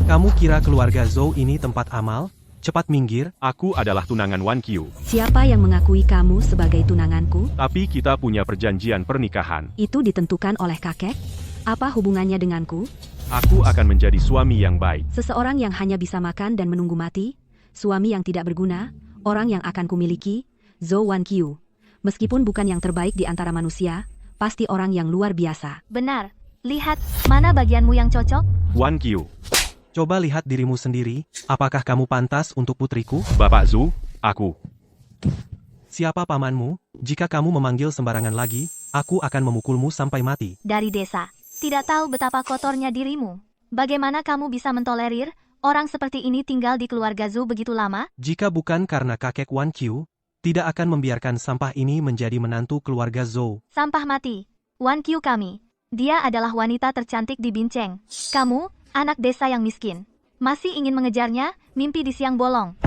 Kamu kira keluarga Zhou ini tempat amal? Cepat minggir. Aku adalah tunangan Wan Qiu. Siapa yang mengakui kamu sebagai tunanganku? Tapi kita punya perjanjian pernikahan. Itu ditentukan oleh kakek? Apa hubungannya denganku? Aku akan menjadi suami yang baik. Seseorang yang hanya bisa makan dan menunggu mati? Suami yang tidak berguna? Orang yang akan kumiliki? Zhou Wan Qiu. Meskipun bukan yang terbaik di antara manusia, pasti orang yang luar biasa. Benar. Lihat, mana bagianmu yang cocok? Wan Qiu. Coba lihat dirimu sendiri, apakah kamu pantas untuk putriku? Bapak Zhu, aku. Siapa pamanmu? Jika kamu memanggil sembarangan lagi, aku akan memukulmu sampai mati. Dari desa. Tidak tahu betapa kotornya dirimu. Bagaimana kamu bisa mentolerir orang seperti ini tinggal di keluarga Zhu begitu lama? Jika bukan karena kakek Wan Qiu, tidak akan membiarkan sampah ini menjadi menantu keluarga Zhou. Sampah mati. Wan Qiu kami. Dia adalah wanita tercantik di Binceng. Kamu, anak desa yang miskin. Masih ingin mengejarnya, mimpi di siang bolong.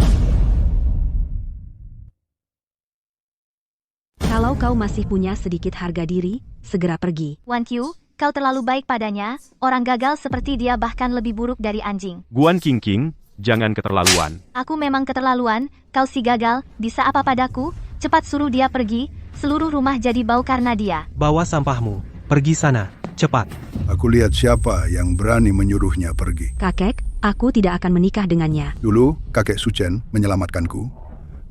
Kalau kau masih punya sedikit harga diri, segera pergi. Wan Qiu, kau terlalu baik padanya. Orang gagal seperti dia bahkan lebih buruk dari anjing. Guan Qingqing, jangan keterlaluan. Aku memang keterlaluan, kau si gagal, bisa apa padaku? Cepat suruh dia pergi, seluruh rumah jadi bau karena dia. Bawa sampahmu, pergi sana, cepat. Aku lihat siapa yang berani menyuruhnya pergi. Kakek, aku tidak akan menikah dengannya. Dulu, kakek Suchen menyelamatkanku,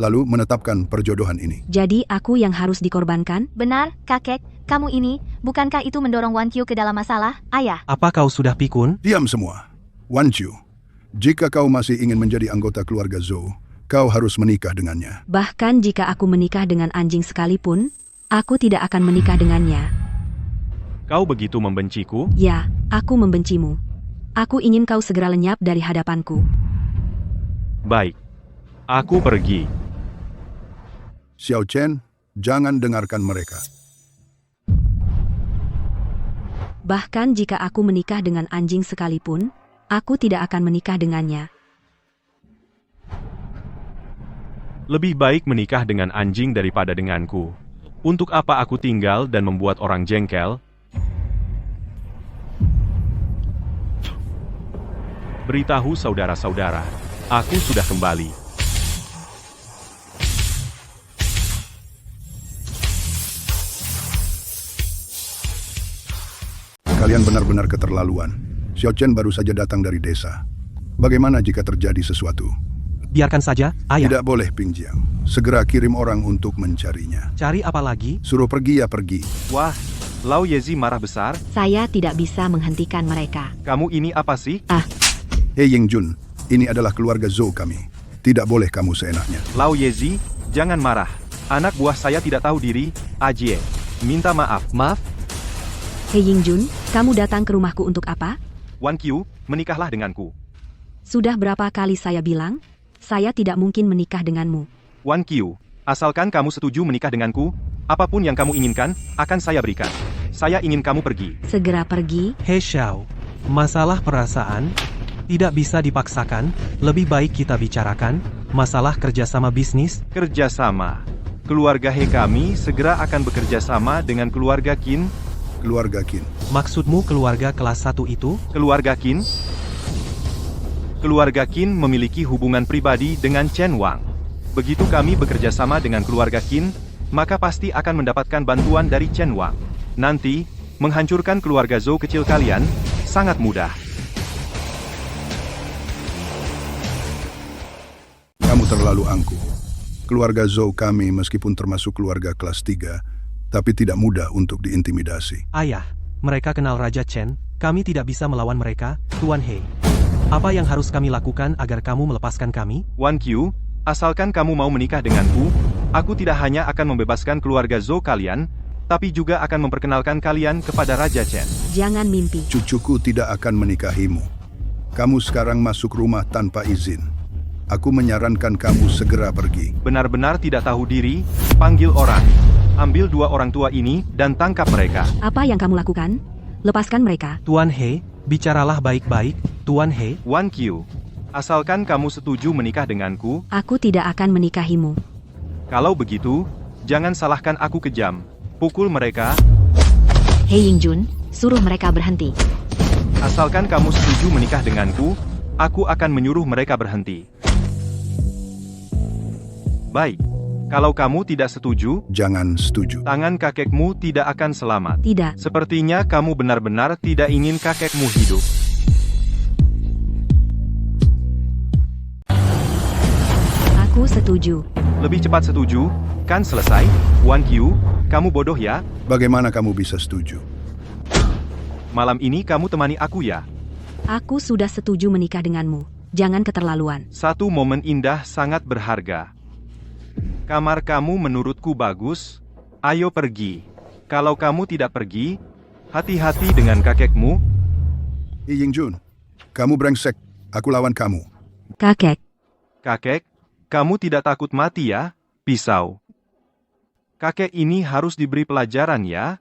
lalu menetapkan perjodohan ini. Jadi aku yang harus dikorbankan? Benar, kakek, kamu ini, bukankah itu mendorong Wan Qiu ke dalam masalah, ayah? Apa kau sudah pikun? Diam semua. Wan Qiu, jika kau masih ingin menjadi anggota keluarga Zhou, kau harus menikah dengannya. Bahkan jika aku menikah dengan anjing sekalipun, aku tidak akan menikah dengannya. Kau begitu membenciku? Ya, aku membencimu. Aku ingin kau segera lenyap dari hadapanku. Baik. Aku pergi. Xiao Chen, jangan dengarkan mereka. Bahkan jika aku menikah dengan anjing sekalipun, aku tidak akan menikah dengannya. Lebih baik menikah dengan anjing daripada denganku. Untuk apa aku tinggal dan membuat orang jengkel? Beritahu saudara-saudara, aku sudah kembali. Kalian benar-benar keterlaluan. Xiao Chen baru saja datang dari desa. Bagaimana jika terjadi sesuatu? Biarkan saja, ayah. Tidak boleh, Ping Jiang. Segera kirim orang untuk mencarinya. Cari apa lagi? Suruh pergi ya pergi. Wah, Lao Yezi marah besar. Saya tidak bisa menghentikan mereka. Kamu ini apa sih? Hei Yingjun, ini adalah keluarga Zhou kami. Tidak boleh kamu seenaknya. Lao Yezi, jangan marah. Anak buah saya tidak tahu diri. Ajie, minta maaf. Maaf, Hei Yingjun, kamu datang ke rumahku untuk apa? Wan Qiu, menikahlah denganku. Sudah berapa kali saya bilang? Saya tidak mungkin menikah denganmu. Wan Qiu, asalkan kamu setuju menikah denganku, apapun yang kamu inginkan, akan saya berikan. Saya ingin kamu pergi. Segera pergi. Hei Xiao. Masalah perasaan tidak bisa dipaksakan, lebih baik kita bicarakan masalah kerjasama bisnis. Kerjasama. Keluarga He kami segera akan bekerja sama dengan keluarga Qin. Keluarga Qin. Maksudmu keluarga kelas 1 itu? Keluarga Qin? Keluarga Qin memiliki hubungan pribadi dengan Chen Wang. Begitu kami bekerja sama dengan keluarga Qin, maka pasti akan mendapatkan bantuan dari Chen Wang. Nanti, menghancurkan keluarga Zhou kecil kalian, sangat mudah. Kamu terlalu angkuh. Keluarga Zhou kami meskipun termasuk keluarga kelas 3, tapi tidak mudah untuk diintimidasi. Ayah, mereka kenal Raja Chen, kami tidak bisa melawan mereka, Tuan He. Apa yang harus kami lakukan agar kamu melepaskan kami? Wan Qiu, asalkan kamu mau menikah denganku, aku tidak hanya akan membebaskan keluarga Zhou kalian, tapi juga akan memperkenalkan kalian kepada Raja Chen. Jangan mimpi. Cucuku tidak akan menikahimu. Kamu sekarang masuk rumah tanpa izin. Aku menyarankan kamu segera pergi. Benar-benar tidak tahu diri, panggil orang. Ambil 2 orang tua ini dan tangkap mereka. Apa yang kamu lakukan? Lepaskan mereka. Tuan He, bicaralah baik-baik, Tuan He. Wan Qiu, asalkan kamu setuju menikah denganku, Aku tidak akan menikahimu. kalau begitu, jangan salahkan aku kejam. Pukul mereka, Hei Yingjun, suruh mereka berhenti. asalkan kamu setuju menikah denganku, aku akan menyuruh mereka berhenti. Baik. Kalau kamu tidak setuju, Jangan setuju. tangan kakekmu tidak akan selamat. Tidak. Sepertinya kamu benar-benar tidak ingin kakekmu hidup. Aku setuju. Lebih cepat setuju, kan selesai? Wan Qiu, kamu bodoh ya? Bagaimana kamu bisa setuju? Malam ini kamu temani aku ya? Aku sudah setuju menikah denganmu. Jangan keterlaluan. Satu momen indah sangat berharga. Kamar kamu menurutku bagus. Ayo pergi. Kalau kamu tidak pergi, hati-hati dengan kakekmu. Yi Yingjun, kamu brengsek. Aku lawan kamu. Kakek. Kakek, kamu tidak takut mati ya? Pisau. Kakek ini harus diberi pelajaran ya.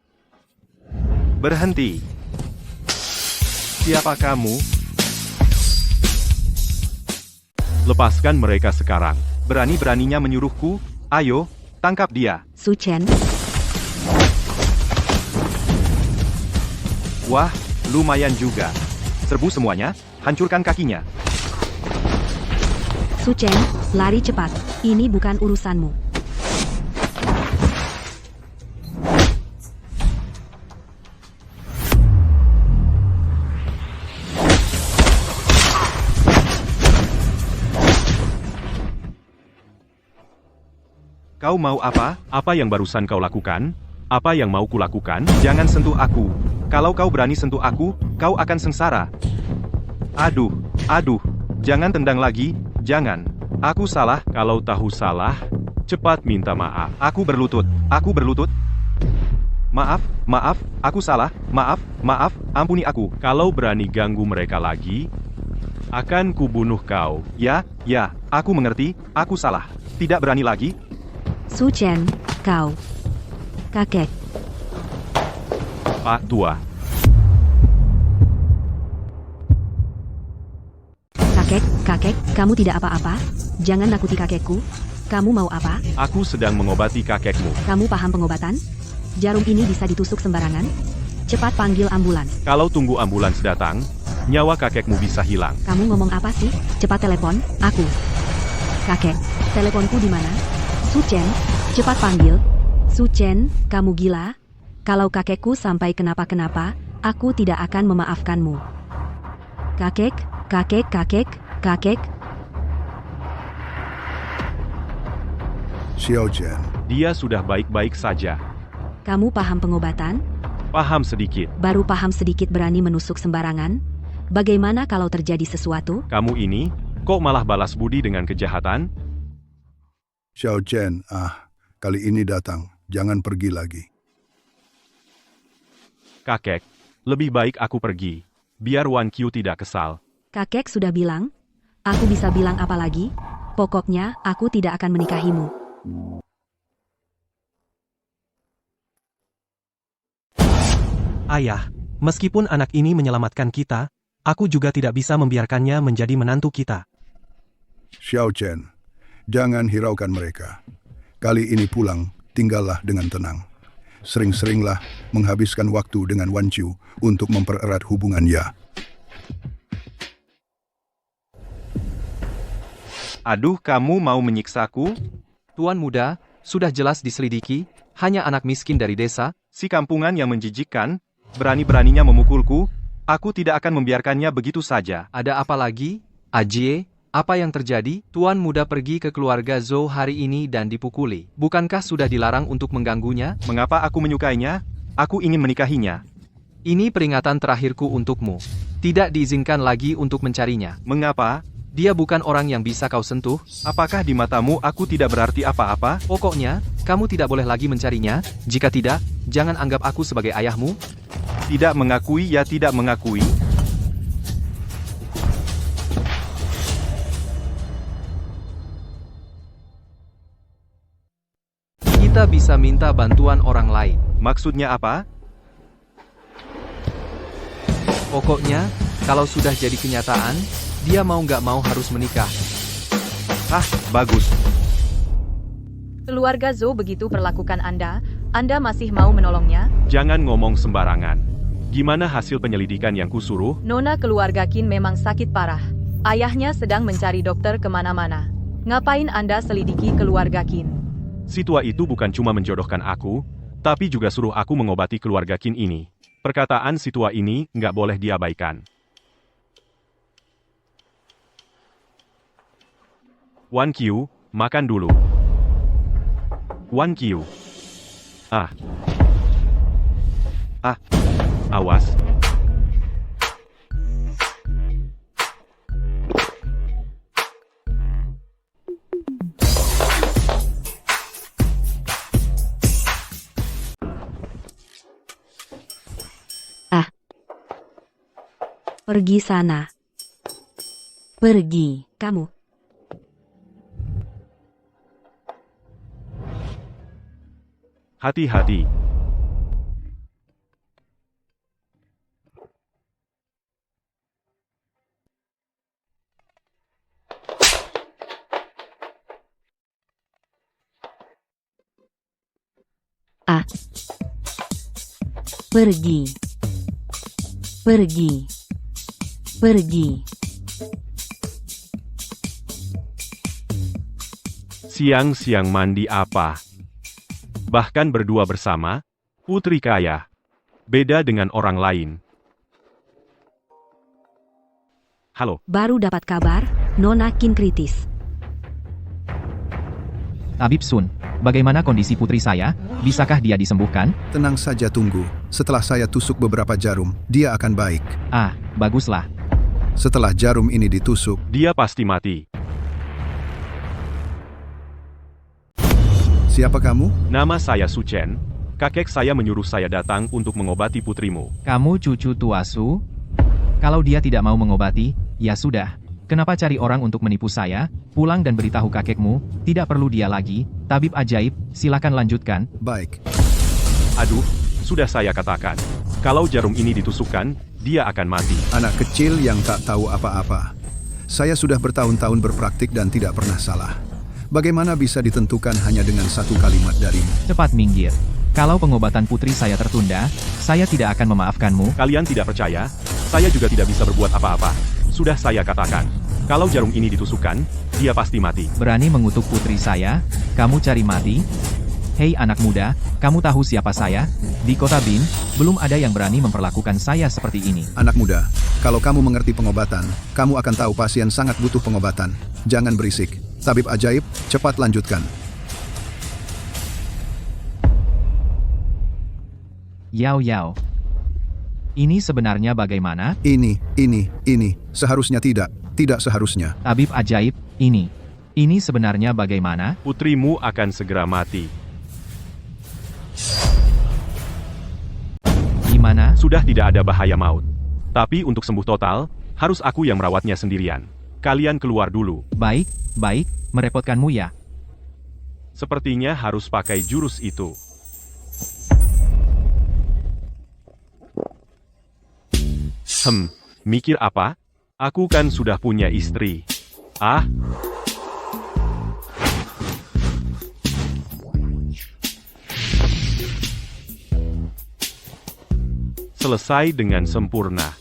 Berhenti. Siapa kamu? Lepaskan mereka sekarang. Berani-beraninya menyuruhku. Ayo, tangkap dia. Su Chen. Wah, lumayan juga. Serbu semuanya, hancurkan kakinya. Su Chen, lari cepat. Ini bukan urusanmu. Kau mau apa? Apa yang barusan kau lakukan? Apa yang mau kulakukan? Jangan sentuh aku. Kalau kau berani sentuh aku, kau akan sengsara. Aduh, jangan tendang lagi, jangan. Aku salah. Kalau tahu salah, cepat minta maaf. Aku berlutut. Maaf, aku salah. Maaf, ampuni aku. Kalau berani ganggu mereka lagi, akan kubunuh kau. Ya, aku mengerti, aku salah. Tidak berani lagi. Su Chen, kau. Kakek. Pak Tua. Kakek, kamu tidak apa-apa? Jangan nakuti kakekku. Kamu mau apa? Aku sedang mengobati kakekmu. Kamu paham pengobatan? Jarum ini bisa ditusuk sembarangan? Cepat panggil ambulans. Kalau tunggu ambulans datang, nyawa kakekmu bisa hilang. Kamu ngomong apa sih? Cepat telepon, aku. Kakek, teleponku di mana? Su Chen, cepat panggil. Su Chen, kamu gila? Kalau kakekku sampai kenapa-kenapa, aku tidak akan memaafkanmu. Kakek. Xiao Chen, Dia sudah baik-baik saja. Kamu paham pengobatan? Paham sedikit. Baru paham sedikit berani menusuk sembarangan? Bagaimana kalau terjadi sesuatu? Kamu ini, kok malah balas budi dengan kejahatan? Xiao Chen, kali ini datang. Jangan pergi lagi. Kakek, lebih baik aku pergi. Biar Wan Qiu tidak kesal. Kakek sudah bilang? Aku bisa bilang apa lagi? Pokoknya, aku tidak akan menikahimu. Ayah, meskipun anak ini menyelamatkan kita, aku juga tidak bisa membiarkannya menjadi menantu kita. Xiao Chen, jangan hiraukan mereka. Kali ini pulang, tinggallah dengan tenang. Sering-seringlah menghabiskan waktu dengan Wan Qiu untuk mempererat hubungan ya. Aduh, kamu mau menyiksaku? Tuan muda, sudah jelas diselidiki, hanya anak miskin dari desa. Si kampungan yang menjijikkan, berani-beraninya memukulku, aku tidak akan membiarkannya begitu saja. Ada apa lagi? Ajie, apa yang terjadi? Tuan muda pergi ke keluarga Zhou hari ini dan dipukuli. Bukankah sudah dilarang untuk mengganggunya? Mengapa aku menyukainya? Aku ingin menikahinya. Ini peringatan terakhirku untukmu. Tidak diizinkan lagi untuk mencarinya. Mengapa? Dia bukan orang yang bisa kau sentuh. Apakah di matamu aku tidak berarti apa-apa? Pokoknya, kamu tidak boleh lagi mencarinya. Jika tidak, jangan anggap aku sebagai ayahmu. Tidak mengakui ya tidak mengakui. Kita bisa minta bantuan orang lain. Maksudnya apa? Pokoknya, kalau sudah jadi kenyataan, dia mau nggak mau harus menikah. Bagus. Keluarga Zhou begitu perlakukan Anda masih mau menolongnya? Jangan ngomong sembarangan. Gimana hasil penyelidikan yang kusuruh? Nona keluarga Qin memang sakit parah. Ayahnya sedang mencari dokter kemana-mana. Ngapain Anda selidiki keluarga Qin? Si tua itu bukan cuma menjodohkan aku, tapi juga suruh aku mengobati keluarga Qin ini. Perkataan si tua ini nggak boleh diabaikan. Wan Qiu, makan dulu. Wan Qiu. Awas. Pergi sana. Pergi, kamu. Hati-hati. Pergi. Pergi. Pergi. Siang-siang mandi apa? Bahkan berdua bersama, putri kaya. Beda dengan orang lain. Halo, Baru dapat kabar, Nona Qin kritis. Tabib Sun, bagaimana kondisi putri saya? Bisakah dia disembuhkan? Tenang saja tunggu. Setelah saya tusuk beberapa jarum, dia akan baik. Baguslah. Setelah jarum ini ditusuk, dia pasti mati. siapa kamu? Nama saya Su Chen. Kakek saya menyuruh saya datang untuk mengobati putrimu. Kamu cucu tua Su? Kalau dia tidak mau mengobati, ya sudah. Kenapa cari orang untuk menipu saya? Pulang dan beritahu kakekmu, tidak perlu dia lagi. Tabib ajaib, silakan lanjutkan. Baik. Aduh, sudah saya katakan. Kalau jarum ini ditusukkan, dia akan mati. Anak kecil yang tak tahu apa-apa. Saya sudah bertahun-tahun berpraktik dan tidak pernah salah. Bagaimana bisa ditentukan hanya dengan satu kalimat darimu? Cepat minggir. Kalau pengobatan putri saya tertunda, saya tidak akan memaafkanmu. Kalian tidak percaya? Saya juga tidak bisa berbuat apa-apa. Sudah saya katakan. Kalau jarum ini ditusukkan, dia pasti mati. Berani mengutuk putri saya? Kamu cari mati? Hei anak muda, kamu tahu siapa saya? Di kota Bin, belum ada yang berani memperlakukan saya seperti ini. Anak muda, kalau kamu mengerti pengobatan, kamu akan tahu pasien sangat butuh pengobatan. Jangan berisik. Tabib ajaib, cepat lanjutkan. Yao Yao. Ini sebenarnya bagaimana? Ini. Seharusnya tidak. Tidak seharusnya. Tabib ajaib, ini. Ini sebenarnya bagaimana? Putrimu akan segera mati. Gimana? Sudah tidak ada bahaya maut. Tapi untuk sembuh total, harus aku yang merawatnya sendirian. Kalian keluar dulu. Baik, merepotkanmu ya. Sepertinya harus pakai jurus itu. Mikir apa? Aku kan sudah punya istri. Selesai dengan sempurna.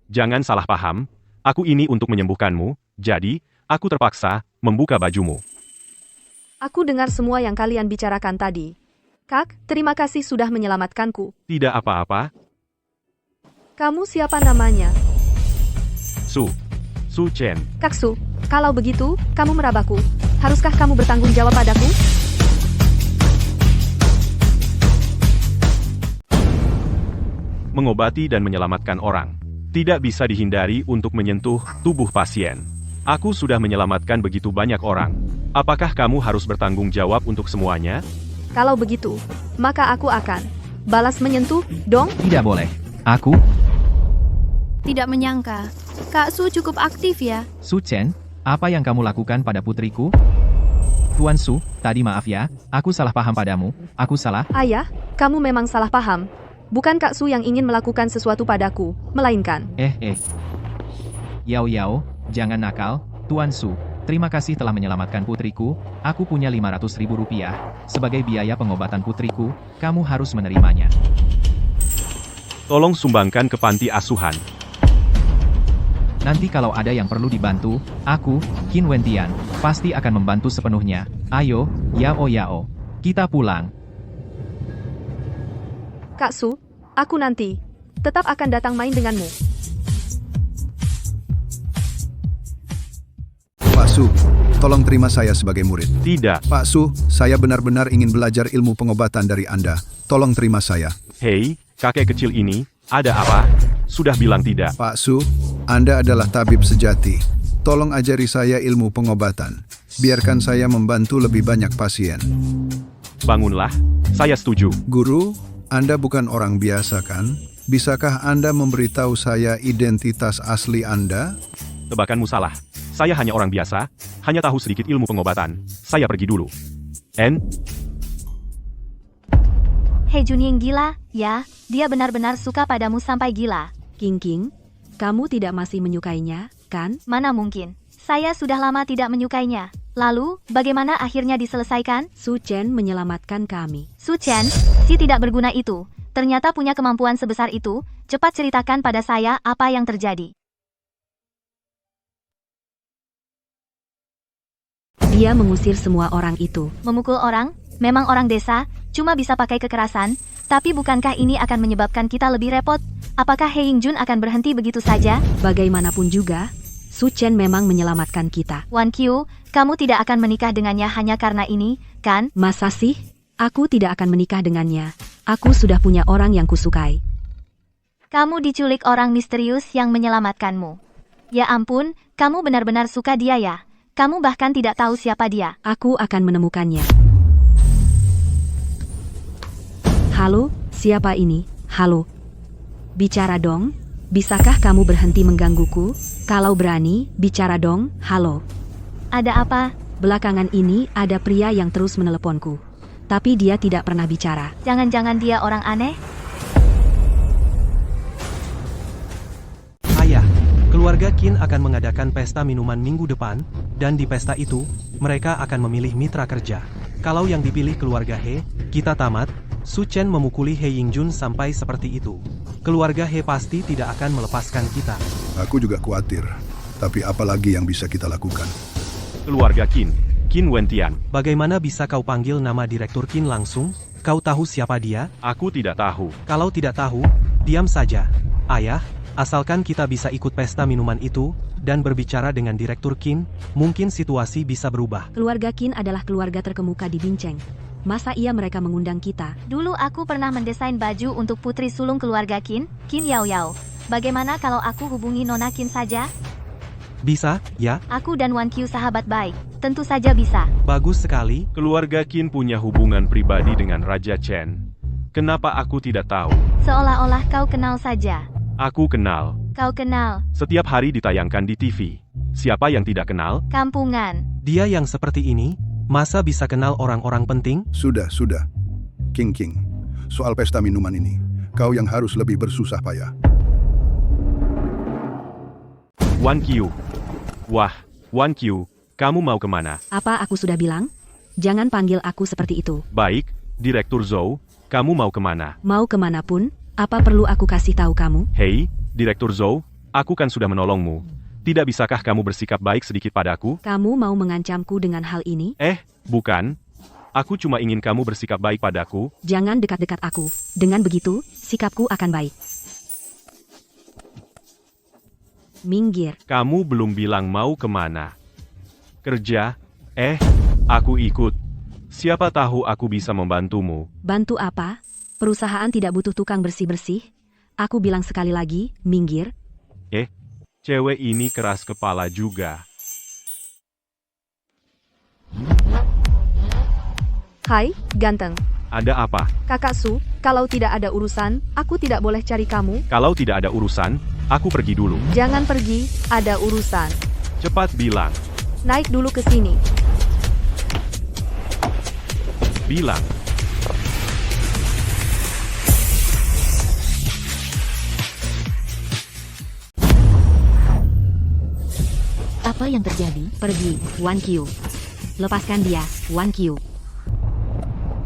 Jangan salah paham, aku ini untuk menyembuhkanmu, jadi, aku terpaksa membuka bajumu. Aku dengar semua yang kalian bicarakan tadi. Kak, terima kasih sudah menyelamatkanku. Tidak apa-apa. Kamu siapa namanya? Su Chen. Kak Su, kalau begitu, kamu merabaku. Haruskah kamu bertanggung jawab padaku? Mengobati dan menyelamatkan orang. Tidak bisa dihindari untuk menyentuh tubuh pasien. Aku sudah menyelamatkan begitu banyak orang. Apakah kamu harus bertanggung jawab untuk semuanya? Kalau begitu, maka aku akan balas menyentuh, dong? Tidak boleh. Aku? Tidak menyangka. Kak Su cukup aktif ya. Su Chen, apa yang kamu lakukan pada putriku? Tuan Su, tadi maaf ya, aku salah paham padamu. Aku salah. Ayah, kamu memang salah paham. Bukan Kak Su yang ingin melakukan sesuatu padaku, melainkan... Yao Yao, jangan nakal. Tuan Su, terima kasih telah menyelamatkan putriku. Aku punya 500.000 rupiah. Sebagai biaya pengobatan putriku, kamu harus menerimanya. Tolong sumbangkan ke panti asuhan. Nanti kalau ada yang perlu dibantu, aku, Qin Wentian, pasti akan membantu sepenuhnya. Ayo, Yao Yao. Kita pulang. Kak Su, aku nanti tetap akan datang main denganmu. Pak Su, tolong terima saya sebagai murid. Tidak. Pak Su, saya benar-benar ingin belajar ilmu pengobatan dari Anda. Tolong terima saya. Hei, kakek kecil ini, ada apa? Sudah bilang tidak. Pak Su, Anda adalah tabib sejati. Tolong ajari saya ilmu pengobatan. Biarkan saya membantu lebih banyak pasien. Bangunlah, saya setuju. Guru, Anda bukan orang biasa kan? Bisakah Anda memberitahu saya identitas asli Anda? Tebakanmu salah. Saya hanya orang biasa, hanya tahu sedikit ilmu pengobatan. Saya pergi dulu. Hei Junying gila, ya, dia benar-benar suka padamu sampai gila. King, kamu tidak masih menyukainya, kan? Mana mungkin. Saya sudah lama tidak menyukainya. Lalu, bagaimana akhirnya diselesaikan? Su Chen menyelamatkan kami. Su Chen, si tidak berguna itu, ternyata punya kemampuan sebesar itu. Cepat ceritakan pada saya apa yang terjadi. Dia mengusir semua orang itu. Memukul orang? Memang orang desa, cuma bisa pakai kekerasan. Tapi bukankah ini akan menyebabkan kita lebih repot? Apakah He Yingjun akan berhenti begitu saja? Bagaimanapun juga, Su Chen memang menyelamatkan kita. Wan Qiu, kamu tidak akan menikah dengannya hanya karena ini, kan? Masa sih? Aku tidak akan menikah dengannya. Aku sudah punya orang yang kusukai. Kamu diculik orang misterius yang menyelamatkanmu. Ya ampun, kamu benar-benar suka dia ya? Kamu bahkan tidak tahu siapa dia. Aku akan menemukannya. Halo, siapa ini? Halo. Bicara dong. Bisakah kamu berhenti menggangguku? Kalau berani, bicara dong. Halo. Ada apa? Belakangan ini ada pria yang terus meneleponku. Tapi dia tidak pernah bicara. Jangan-jangan dia orang aneh? Ayah, keluarga Qin akan mengadakan pesta minuman minggu depan, dan di pesta itu, mereka akan memilih mitra kerja. Kalau yang dipilih keluarga He, kita tamat. Su Chen memukuli He Yingjun sampai seperti itu. Keluarga He pasti tidak akan melepaskan kita. Aku juga khawatir. Tapi apa lagi yang bisa kita lakukan? Keluarga Qin Wentian. Bagaimana bisa kau panggil nama Direktur Qin langsung? Kau tahu siapa dia? Aku tidak tahu. Kalau tidak tahu, diam saja. Ayah, asalkan kita bisa ikut pesta minuman itu, dan berbicara dengan Direktur Qin, mungkin situasi bisa berubah. Keluarga Qin adalah keluarga terkemuka di Binceng. Masa iya mereka mengundang kita? Dulu aku pernah mendesain baju untuk putri sulung keluarga Qin Yao Yao. Bagaimana kalau aku hubungi Nona Qin saja? Bisa, ya? Aku dan Wan Qiu sahabat baik. Tentu saja bisa. Bagus sekali. Keluarga Qin punya hubungan pribadi dengan Raja Chen. Kenapa aku tidak tahu? Seolah-olah kau kenal saja. Aku kenal. Kau kenal. Setiap hari ditayangkan di TV. Siapa yang tidak kenal? Kampungan. Dia yang seperti ini, masa bisa kenal orang-orang penting? Sudah. King, soal pesta minuman ini, kau yang harus lebih bersusah payah. Wan Qiu. Wah, Wan Qiu, kamu mau kemana? Apa aku sudah bilang? Jangan panggil aku seperti itu. Baik, Direktur Zhou, kamu mau kemana? Mau kemanapun, apa perlu aku kasih tahu kamu? Hei, Direktur Zhou, aku kan sudah menolongmu. Tidak bisakah kamu bersikap baik sedikit padaku? Kamu mau mengancamku dengan hal ini? Bukan. Aku cuma ingin kamu bersikap baik padaku. Jangan dekat-dekat aku. Dengan begitu, sikapku akan baik. Minggir. Kamu belum bilang mau kemana. Kerja? Aku ikut. Siapa tahu aku bisa membantumu. Bantu apa? Perusahaan tidak butuh tukang bersih-bersih. Aku bilang sekali lagi, minggir. Cewek ini keras kepala juga. Hai, ganteng. Ada apa? Kakak Su, kalau tidak ada urusan, aku tidak boleh cari kamu. Kalau tidak ada urusan, aku pergi dulu. Jangan pergi, ada urusan. Cepat bilang. Naik dulu ke sini. Bilang. Apa yang terjadi? Pergi, Wan Qiu. Lepaskan dia, Wan Qiu.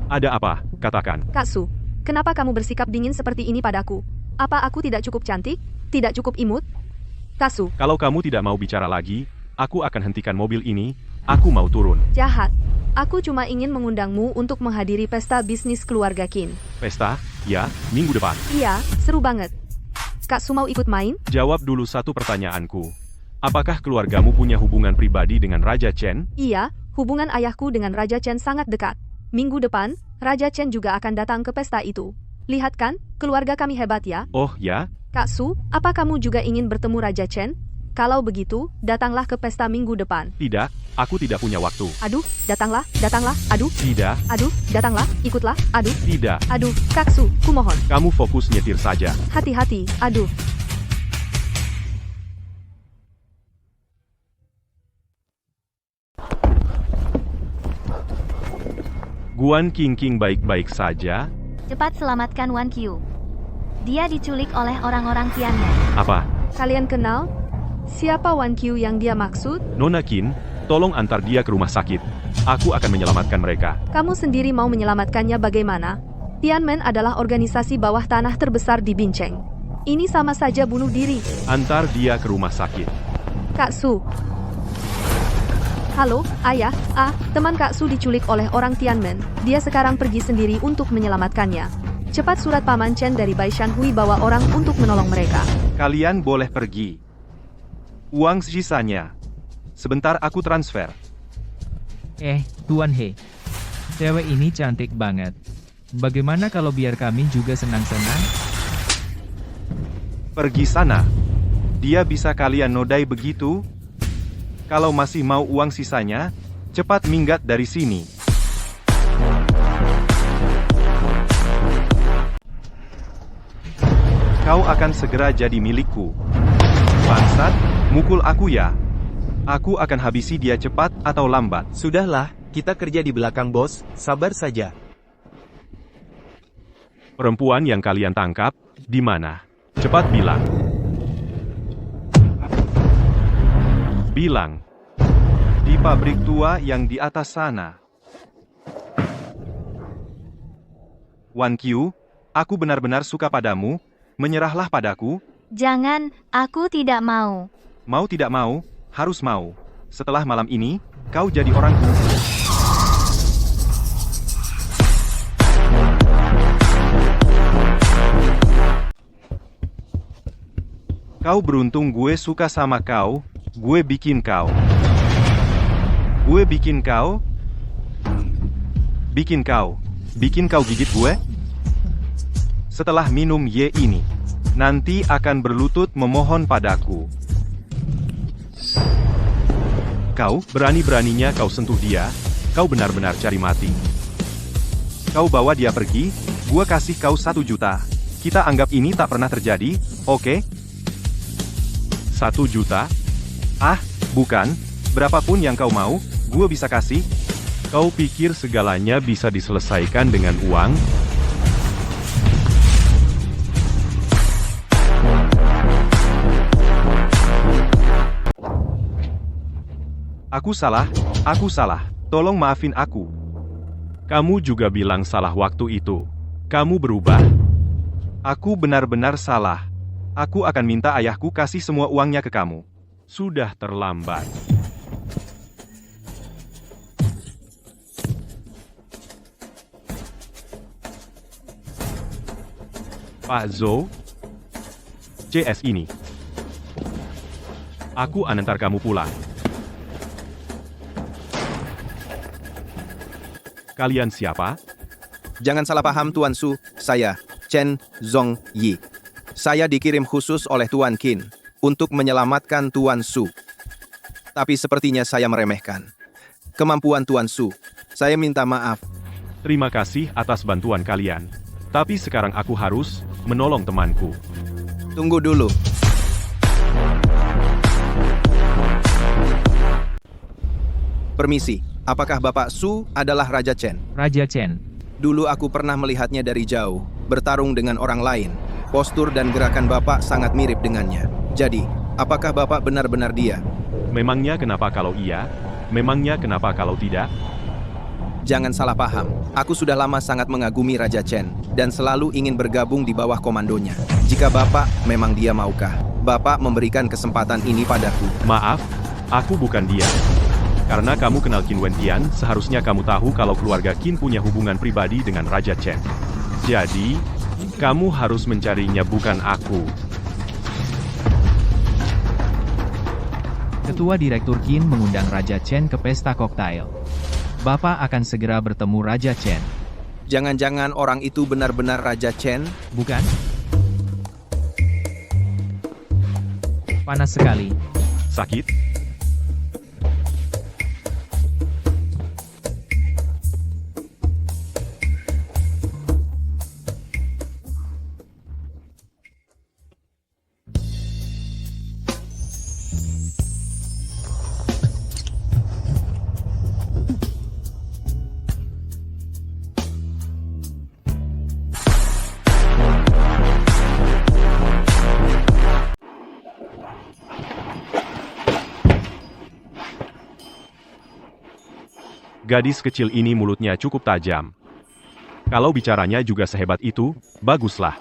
Ada apa? Katakan. Kak Su, kenapa kamu bersikap dingin seperti ini padaku? Apa aku tidak cukup cantik? Tidak cukup imut? Kak Su, Kalau kamu tidak mau bicara lagi, aku akan hentikan mobil ini. Aku mau turun. jahat. Aku cuma ingin mengundangmu untuk menghadiri pesta bisnis keluarga Qin. Pesta? Ya, minggu depan. Iya, seru banget. Kak Su mau ikut main? Jawab dulu satu pertanyaanku. Apakah keluargamu punya hubungan pribadi dengan Raja Chen? Iya, hubungan ayahku dengan Raja Chen sangat dekat. Minggu depan, Raja Chen juga akan datang ke pesta itu. Lihat kan, keluarga kami hebat ya. Oh ya? Kak Su, apa kamu juga ingin bertemu Raja Chen? Kalau begitu, datanglah ke pesta minggu depan. Tidak, aku tidak punya waktu. Aduh, datanglah, aduh, Tidak, aduh, datanglah, ikutlah, aduh, tidak. aduh, Kak Su, kumohon. Kamu fokus nyetir saja. Hati-hati, aduh. Guan Qingqing baik-baik saja. Cepat selamatkan Wan Qiu. Dia diculik oleh orang-orang Tianmen. Apa? Kalian kenal? Siapa Wan Qiu yang dia maksud? Nona Qin, tolong antar dia ke rumah sakit. Aku akan menyelamatkan mereka. Kamu sendiri mau menyelamatkannya bagaimana? Tianmen adalah organisasi bawah tanah terbesar di Bincheng. Ini sama saja bunuh diri. Antar dia ke rumah sakit. Kak Su. Halo, ayah. Teman Kak Su diculik oleh orang Tianmen. Dia sekarang pergi sendiri untuk menyelamatkannya. Cepat surat Paman Chen dari Bai Shanhui bawa orang untuk menolong mereka. Kalian boleh pergi. Uang sisanya. Sebentar aku transfer. Tuan He. Cewek ini cantik banget. Bagaimana kalau biar kami juga senang-senang? Pergi sana. Dia bisa kalian nodai begitu? Kalau masih mau uang sisanya, cepat minggat dari sini. Kau akan segera jadi milikku. Bangsat, mukul aku ya. Aku akan habisi dia cepat atau lambat. Sudahlah, kita kerja di belakang bos, sabar saja. Perempuan yang kalian tangkap, di mana? Cepat bilang. Bilang. Di pabrik tua yang di atas sana. Wan Qiu, aku benar-benar suka padamu, menyerahlah padaku. Jangan, aku tidak mau. Mau tidak mau, harus mau. Setelah malam ini, kau jadi orangku. Kau beruntung gue suka sama kau, gue bikin kau. Gue bikin kau. Bikin kau. Bikin kau gigit gue. Setelah minum ye ini, nanti akan berlutut memohon padaku. Kau, berani-beraninya kau sentuh dia, kau benar-benar cari mati. Kau bawa dia pergi, gua kasih kau 1 juta. Kita anggap ini tak pernah terjadi, oke? 1 juta? Bukan, berapapun yang kau mau, gua bisa kasih. Kau pikir segalanya bisa diselesaikan dengan uang? Aku salah, tolong maafin aku. Kamu juga bilang salah waktu itu. Kamu berubah. Aku benar-benar salah. Aku akan minta ayahku kasih semua uangnya ke kamu. Sudah terlambat. Pak Zhou, CS ini. Aku antar kamu pulang. Kalian siapa? Jangan salah paham Tuan Su, saya, Chen Zong Yi. Saya dikirim khusus oleh Tuan Qin untuk menyelamatkan Tuan Su. Tapi sepertinya saya meremehkan kemampuan Tuan Su. Saya minta maaf. Terima kasih atas bantuan kalian. Tapi sekarang aku harus menolong temanku. Tunggu dulu. Permisi, apakah Bapak Su adalah Raja Chen? Raja Chen. Dulu aku pernah melihatnya dari jauh, bertarung dengan orang lain. Postur dan gerakan Bapak sangat mirip dengannya. Jadi, apakah Bapak benar-benar dia? Memangnya kenapa kalau iya? Memangnya kenapa kalau tidak? Jangan salah paham, aku sudah lama sangat mengagumi Raja Chen, dan selalu ingin bergabung di bawah komandonya. Jika Bapak memang dia maukah, Bapak memberikan kesempatan ini padaku. Maaf, aku bukan dia. Karena kamu kenal Qin Wentian, seharusnya kamu tahu kalau keluarga Qin punya hubungan pribadi dengan Raja Chen. Jadi, kamu harus mencarinya bukan aku. Ketua Direktur Qin mengundang Raja Chen ke pesta koktail. Bapak akan segera bertemu Raja Chen. Jangan-jangan orang itu benar-benar Raja Chen? Bukan? Panas sekali. Sakit? Gadis kecil ini mulutnya cukup tajam. Kalau bicaranya juga sehebat itu, baguslah.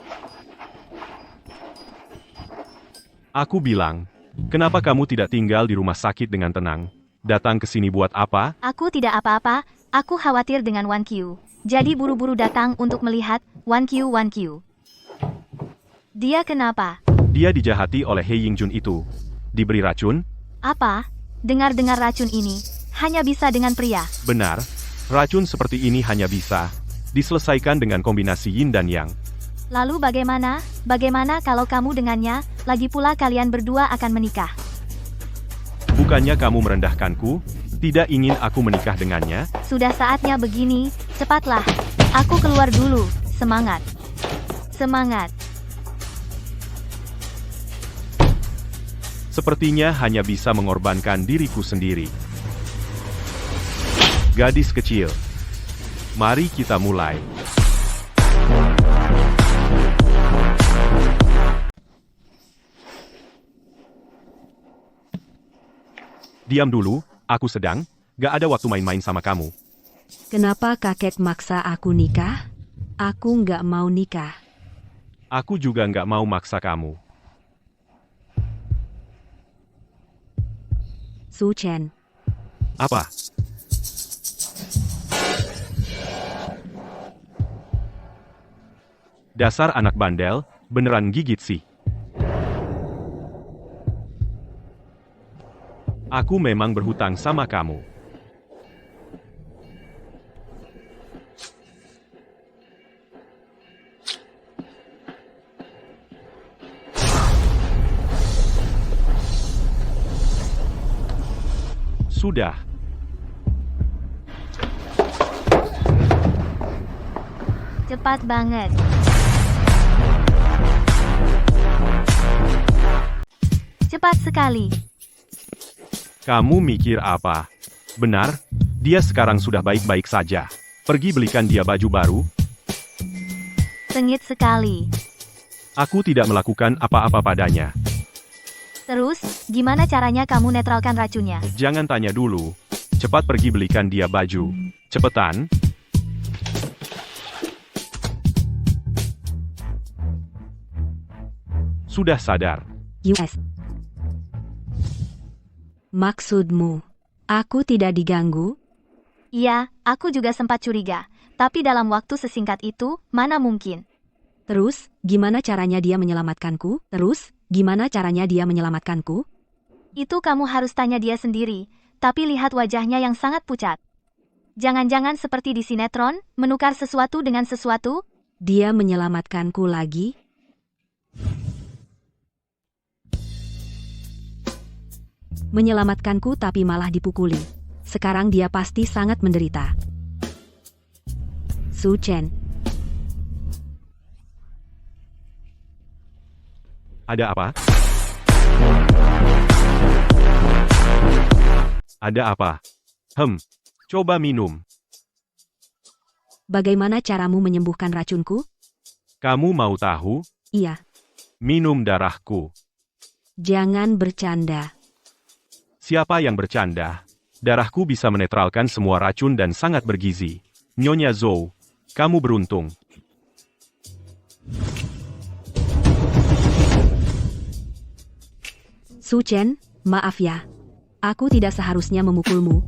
Aku bilang, kenapa kamu tidak tinggal di rumah sakit dengan tenang? Datang ke sini buat apa? Aku tidak apa-apa, aku khawatir dengan Wan Qiu. Jadi buru-buru datang untuk melihat Wan Qiu. Dia kenapa? Dia dijahati oleh He Yingjun itu. Diberi racun? Apa? Dengar-dengar racun ini hanya bisa dengan pria. Benar, racun seperti ini hanya bisa diselesaikan dengan kombinasi yin dan yang. Lalu bagaimana? Bagaimana kalau kamu dengannya? Lagi pula kalian berdua akan menikah. Bukannya kamu merendahkanku? Tidak ingin aku menikah dengannya? Sudah saatnya begini, cepatlah. Aku keluar dulu. Semangat. Semangat. Sepertinya hanya bisa mengorbankan diriku sendiri. Gadis kecil, mari kita mulai. Diam dulu, aku sedang, gak ada waktu main-main sama kamu. Kenapa kakek maksa aku nikah? Aku nggak mau nikah. Aku juga gak mau maksa kamu. Su Chen. Apa? Dasar anak bandel, beneran gigit sih. Aku memang berhutang sama kamu. Sudah. Cepat banget. Cepat sekali. Kamu mikir apa? Benar, dia sekarang sudah baik-baik saja. Pergi belikan dia baju baru. Sengit sekali. Aku tidak melakukan apa-apa padanya. Terus, gimana caranya kamu netralkan racunnya? Jangan tanya dulu. Cepat pergi belikan dia baju. Cepetan. Sudah sadar. US. Maksudmu, aku tidak diganggu? Iya, aku juga sempat curiga. Tapi dalam waktu sesingkat itu, mana mungkin? Terus, gimana caranya dia menyelamatkanku? Itu kamu harus tanya dia sendiri. Tapi lihat wajahnya yang sangat pucat. Jangan-jangan seperti di sinetron, menukar sesuatu dengan sesuatu? Dia menyelamatkanku lagi? Menyelamatkanku tapi malah dipukuli. Sekarang dia pasti sangat menderita. Su Chen. Ada apa? Ada apa? Coba minum. Bagaimana caramu menyembuhkan racunku? Kamu mau tahu? Iya. Minum darahku. Jangan bercanda. Siapa yang bercanda? Darahku bisa menetralkan semua racun dan sangat bergizi. Nyonya Zhou, kamu beruntung. Su Chen, maaf ya. Aku tidak seharusnya memukulmu.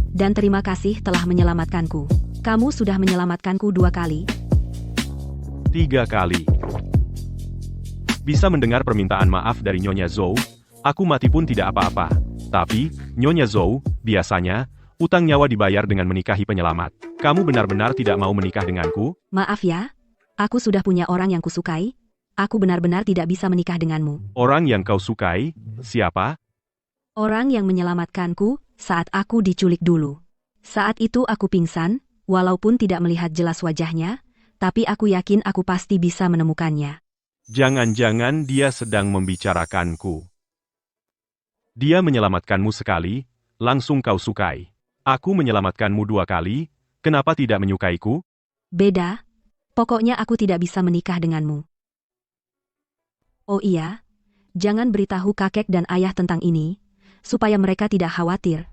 Dan terima kasih telah menyelamatkanku. Kamu sudah menyelamatkanku 2 kali. 3 kali. Bisa mendengar permintaan maaf dari Nyonya Zhou, aku mati pun tidak apa-apa. Tapi, Nyonya Zhou, biasanya, utang nyawa dibayar dengan menikahi penyelamat. Kamu benar-benar tidak mau menikah denganku? Maaf ya. Aku sudah punya orang yang kusukai. Aku benar-benar tidak bisa menikah denganmu. Orang yang kau sukai, siapa? Orang yang menyelamatkanku saat aku diculik dulu. Saat itu aku pingsan, walaupun tidak melihat jelas wajahnya, tapi aku yakin aku pasti bisa menemukannya. Jangan-jangan dia sedang membicarakanku. Dia menyelamatkanmu sekali, langsung kau sukai. Aku menyelamatkanmu 2 kali, kenapa tidak menyukaiku? Beda. Pokoknya aku tidak bisa menikah denganmu. Oh iya, jangan beritahu kakek dan ayah tentang ini, supaya mereka tidak khawatir.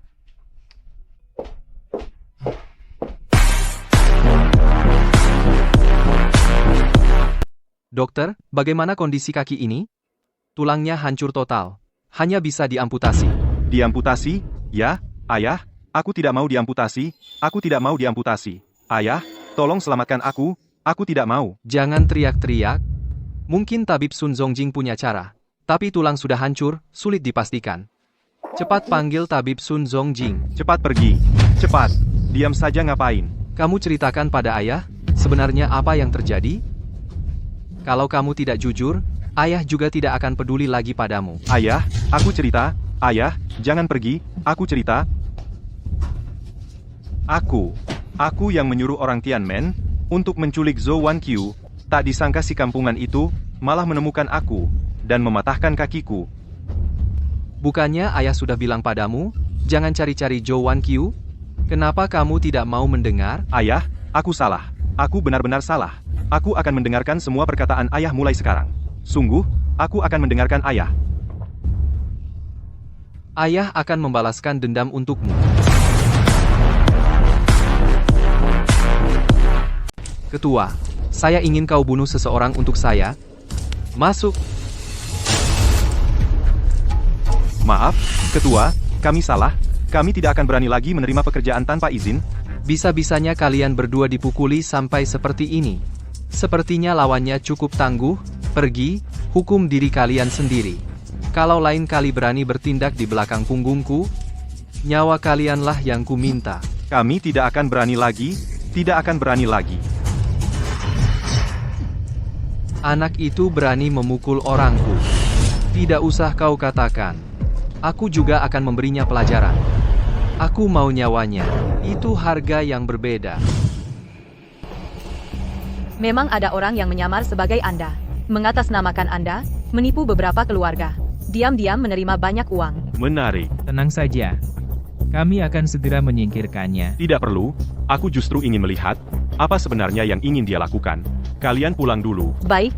Dokter, bagaimana kondisi kaki ini? Tulangnya hancur total. Hanya bisa diamputasi. Diamputasi? Ya, ayah, aku tidak mau diamputasi, aku tidak mau diamputasi. Ayah, tolong selamatkan aku tidak mau. Jangan teriak-teriak. Mungkin tabib Sun Zongjing punya cara. Tapi tulang sudah hancur, sulit dipastikan. Cepat panggil tabib Sun Zongjing. Cepat pergi, cepat. Diam saja ngapain? Kamu ceritakan pada ayah, sebenarnya apa yang terjadi? Kalau kamu tidak jujur, ayah juga tidak akan peduli lagi padamu. Ayah, aku cerita. Ayah, jangan pergi, aku cerita. Aku yang menyuruh orang Tianmen untuk menculik Zhou Wanqiu. Tak disangka si kampungan itu malah menemukan aku dan mematahkan kakiku. Bukannya ayah sudah bilang padamu, jangan cari-cari Zhou Wanqiu? Kenapa kamu tidak mau mendengar? Ayah, aku salah. Aku benar-benar salah. Aku akan mendengarkan semua perkataan ayah mulai sekarang. Sungguh, aku akan mendengarkan ayah. Ayah akan membalaskan dendam untukmu. Ketua, saya ingin kau bunuh seseorang untuk saya. Masuk. Maaf, Ketua, kami salah. Kami tidak akan berani lagi menerima pekerjaan tanpa izin. Bisa-bisanya kalian berdua dipukuli sampai seperti ini. Sepertinya lawannya cukup tangguh. Pergi, hukum diri kalian sendiri. Kalau lain kali berani bertindak di belakang punggungku, nyawa kalianlah yang kuminta. Kami tidak akan berani lagi, tidak akan berani lagi. Anak itu berani memukul orangku. Tidak usah kau katakan. Aku juga akan memberinya pelajaran. Aku mau nyawanya. Itu harga yang berbeda. Memang ada orang yang menyamar sebagai Anda. Mengatasnamakan Anda, menipu beberapa keluarga. Diam-diam menerima banyak uang. Menarik. Tenang saja. Kami akan segera menyingkirkannya. Tidak perlu, aku justru ingin melihat apa sebenarnya yang ingin dia lakukan. Kalian pulang dulu. Baik.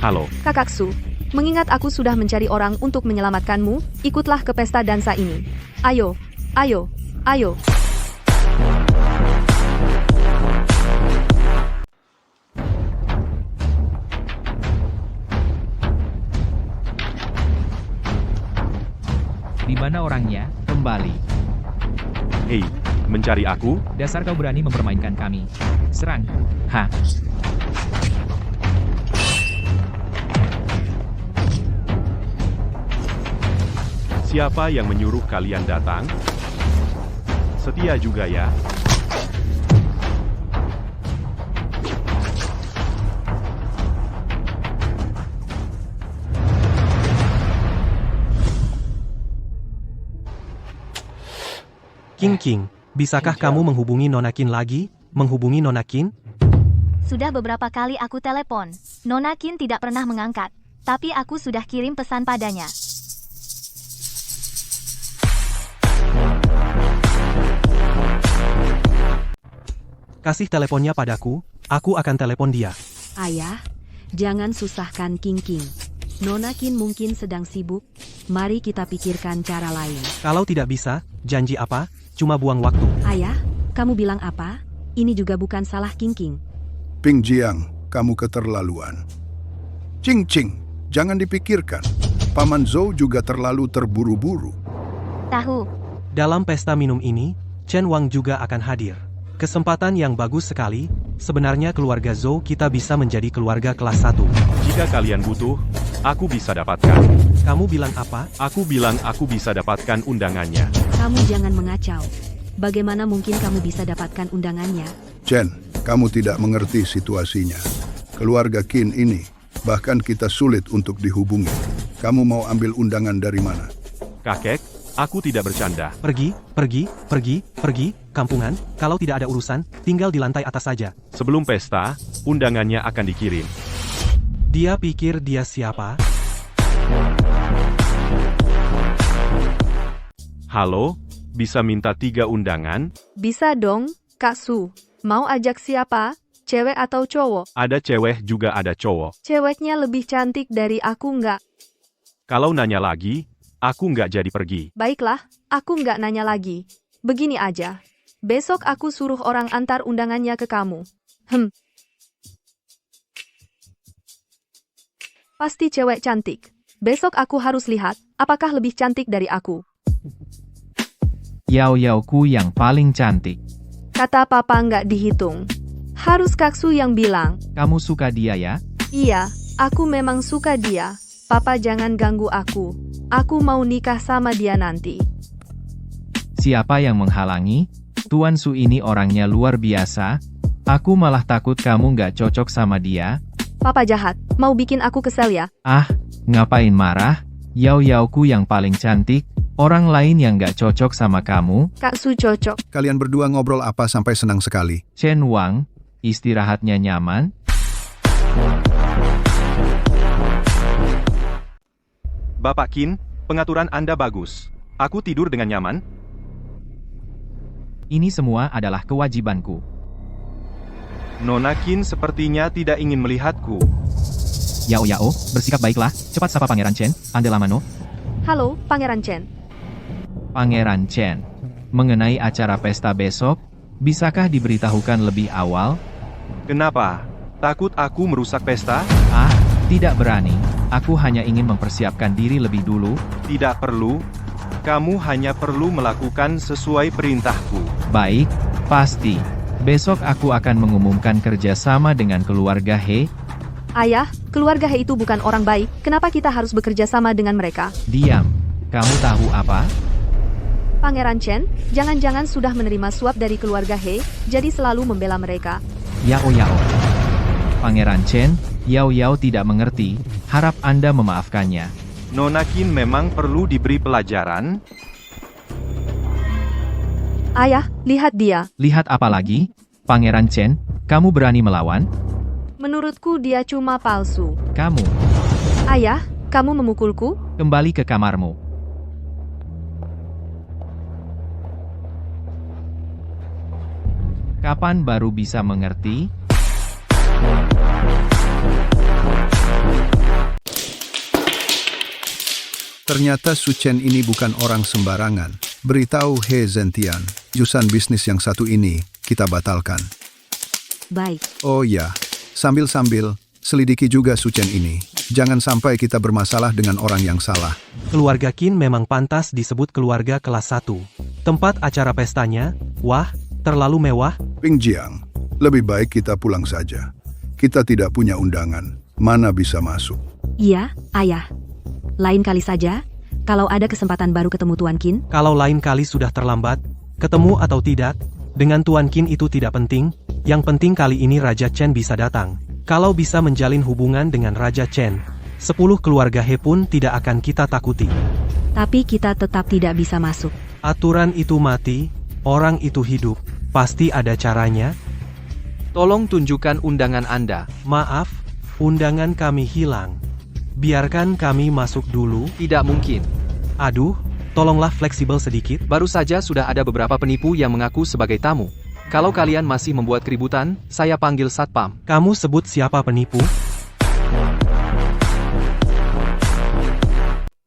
Halo. Kakak Su, mengingat aku sudah mencari orang untuk menyelamatkanmu, ikutlah ke pesta dansa ini. Ayo, ayo, ayo. Di mana orangnya? Kembali. Hei, mencari aku? Dasar kau berani mempermainkan kami. Serang. Ha. Siapa yang menyuruh kalian datang? Setia juga ya. King, bisakah kamu menghubungi Nona Qin lagi? Menghubungi Nona Qin? Sudah beberapa kali aku telepon. Nona Qin tidak pernah mengangkat. Tapi aku sudah kirim pesan padanya. Kasih teleponnya padaku, aku akan telepon dia. Ayah, jangan susahkan King. Nona Qin mungkin sedang sibuk. Mari kita pikirkan cara lain. Kalau tidak bisa, janji apa? Cuma buang waktu. Ayah, kamu bilang apa? Ini juga bukan salah King. Ping Jiang, kamu keterlaluan. Cing, jangan dipikirkan. Paman Zhou juga terlalu terburu-buru. Tahu. Dalam pesta minum ini, Chen Wang juga akan hadir. Kesempatan yang bagus sekali. Sebenarnya keluarga Zhou kita bisa menjadi keluarga kelas 1. Jika kalian butuh, aku bisa dapatkan. Kamu bilang apa? Aku bilang aku bisa dapatkan undangannya. Kamu jangan mengacau. Bagaimana mungkin kamu bisa dapatkan undangannya? Chen, kamu tidak mengerti situasinya. Keluarga Qin ini, bahkan kita sulit untuk dihubungi. Kamu mau ambil undangan dari mana? Kakek, aku tidak bercanda. Pergi, kampungan. Kalau tidak ada urusan, tinggal di lantai atas saja. Sebelum pesta, undangannya akan dikirim. Dia pikir dia siapa? Halo, bisa minta 3 undangan? Bisa dong, Kak Su. Mau ajak siapa? Cewek atau cowok? Ada cewek juga ada cowok. Ceweknya lebih cantik dari aku nggak? Kalau nanya lagi, aku nggak jadi pergi. Baiklah, aku nggak nanya lagi. Begini aja. Besok aku suruh orang antar undangannya ke kamu. Pasti cewek cantik. Besok aku harus lihat, apakah lebih cantik dari aku. Yaoku yang paling cantik. Kata papa nggak dihitung. Harus Kak Su yang bilang. Kamu suka dia ya? Iya, aku memang suka dia. Papa jangan ganggu aku. Aku mau nikah sama dia nanti. Siapa yang menghalangi? Tuan Su ini orangnya luar biasa. Aku malah takut kamu nggak cocok sama dia. Papa jahat, mau bikin aku kesel ya? Ah, ngapain marah? Yaoku yang paling cantik. Orang lain yang nggak cocok sama kamu. Kak Su cocok. Kalian berdua ngobrol apa sampai senang sekali? Chen Wang, istirahatnya nyaman? Bapak Qin, pengaturan Anda bagus. Aku tidur dengan nyaman. Ini semua adalah kewajibanku. Nona Qin sepertinya tidak ingin melihatku. Yao, bersikap baiklah. Cepat sapa Pangeran Chen. Ande Lamano. Halo, Pangeran Chen. Pangeran Chen, mengenai acara pesta besok, bisakah diberitahukan lebih awal? Kenapa? Takut aku merusak pesta? Ah, tidak berani. Aku hanya ingin mempersiapkan diri lebih dulu. Tidak perlu. Kamu hanya perlu melakukan sesuai perintahku. Baik, pasti. Besok aku akan mengumumkan kerjasama dengan keluarga He. Ayah, keluarga He itu bukan orang baik. Kenapa kita harus bekerja sama dengan mereka? Diam. Kamu tahu apa? Pangeran Chen, jangan-jangan sudah menerima suap dari keluarga He, jadi selalu membela mereka. Yao. Pangeran Chen, Yao tidak mengerti. Harap Anda memaafkannya. Nona Qin memang perlu diberi pelajaran. Ayah, lihat dia. Lihat apa lagi? Pangeran Chen, kamu berani melawan? Menurutku dia cuma palsu. Kamu. Ayah, kamu memukulku? Kembali ke kamarmu. Kapan baru bisa mengerti? Ternyata Su Chen ini bukan orang sembarangan. Beritahu He Zentian, jurusan bisnis yang satu ini kita batalkan. Baik. Oh ya, sambil-sambil selidiki juga Su Chen ini. Jangan sampai kita bermasalah dengan orang yang salah. Keluarga Qin memang pantas disebut keluarga kelas 1. Tempat acara pestanya, wah, terlalu mewah. Ping Jiang, lebih baik kita pulang saja. Kita tidak punya undangan. Mana bisa masuk? Iya, Ayah. Lain kali saja, kalau ada kesempatan baru ketemu Tuan Qin. Kalau lain kali sudah terlambat, ketemu atau tidak, dengan Tuan Qin itu tidak penting. Yang penting kali ini Raja Chen bisa datang. Kalau bisa menjalin hubungan dengan Raja Chen, 10 keluarga He pun tidak akan kita takuti. Tapi kita tetap tidak bisa masuk. Aturan itu mati, orang itu hidup. Pasti ada caranya. Tolong tunjukkan undangan Anda. Maaf, undangan kami hilang. Biarkan kami masuk dulu. Tidak mungkin. Aduh, tolonglah fleksibel sedikit. Baru saja sudah ada beberapa penipu yang mengaku sebagai tamu. Kalau kalian masih membuat keributan, saya panggil satpam. Kamu sebut siapa penipu?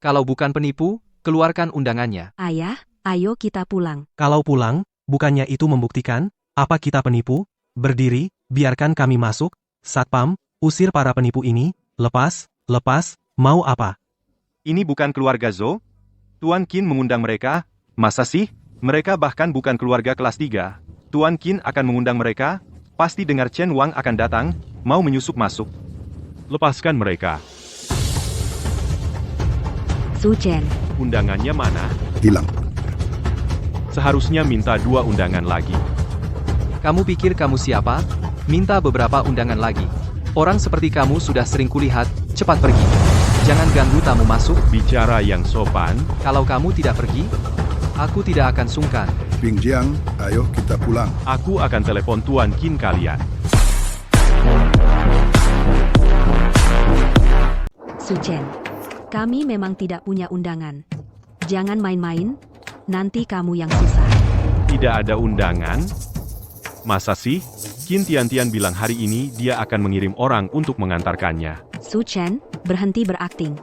Kalau bukan penipu, keluarkan undangannya. Ayah, ayo kita pulang. Kalau pulang, bukannya itu membuktikan, apa kita penipu? Berdiri, biarkan kami masuk. Satpam, usir para penipu ini. Lepas, mau apa? Ini bukan keluarga Zhou? Tuan Qin mengundang mereka? Masa sih? Mereka bahkan bukan keluarga kelas 3. Tuan Qin akan mengundang mereka? Pasti dengar Chen Wang akan datang, mau menyusup masuk. Lepaskan mereka. Su Chen, Undangannya mana? Hilang. Seharusnya minta 2 undangan lagi. Kamu pikir kamu siapa? Minta beberapa undangan lagi. Orang seperti kamu sudah sering kulihat, cepat pergi. Jangan ganggu tamu masuk. Bicara yang sopan. Kalau kamu tidak pergi, aku tidak akan sungkan. Ping Jiang, ayo kita pulang. Aku akan telepon Tuan Qin kalian. Su Chen, kami memang tidak punya undangan. Jangan main-main, nanti kamu yang susah. Tidak ada undangan? Masa sih? Qin Tiantian bilang hari ini dia akan mengirim orang untuk mengantarkannya. Su Chen, berhenti berakting.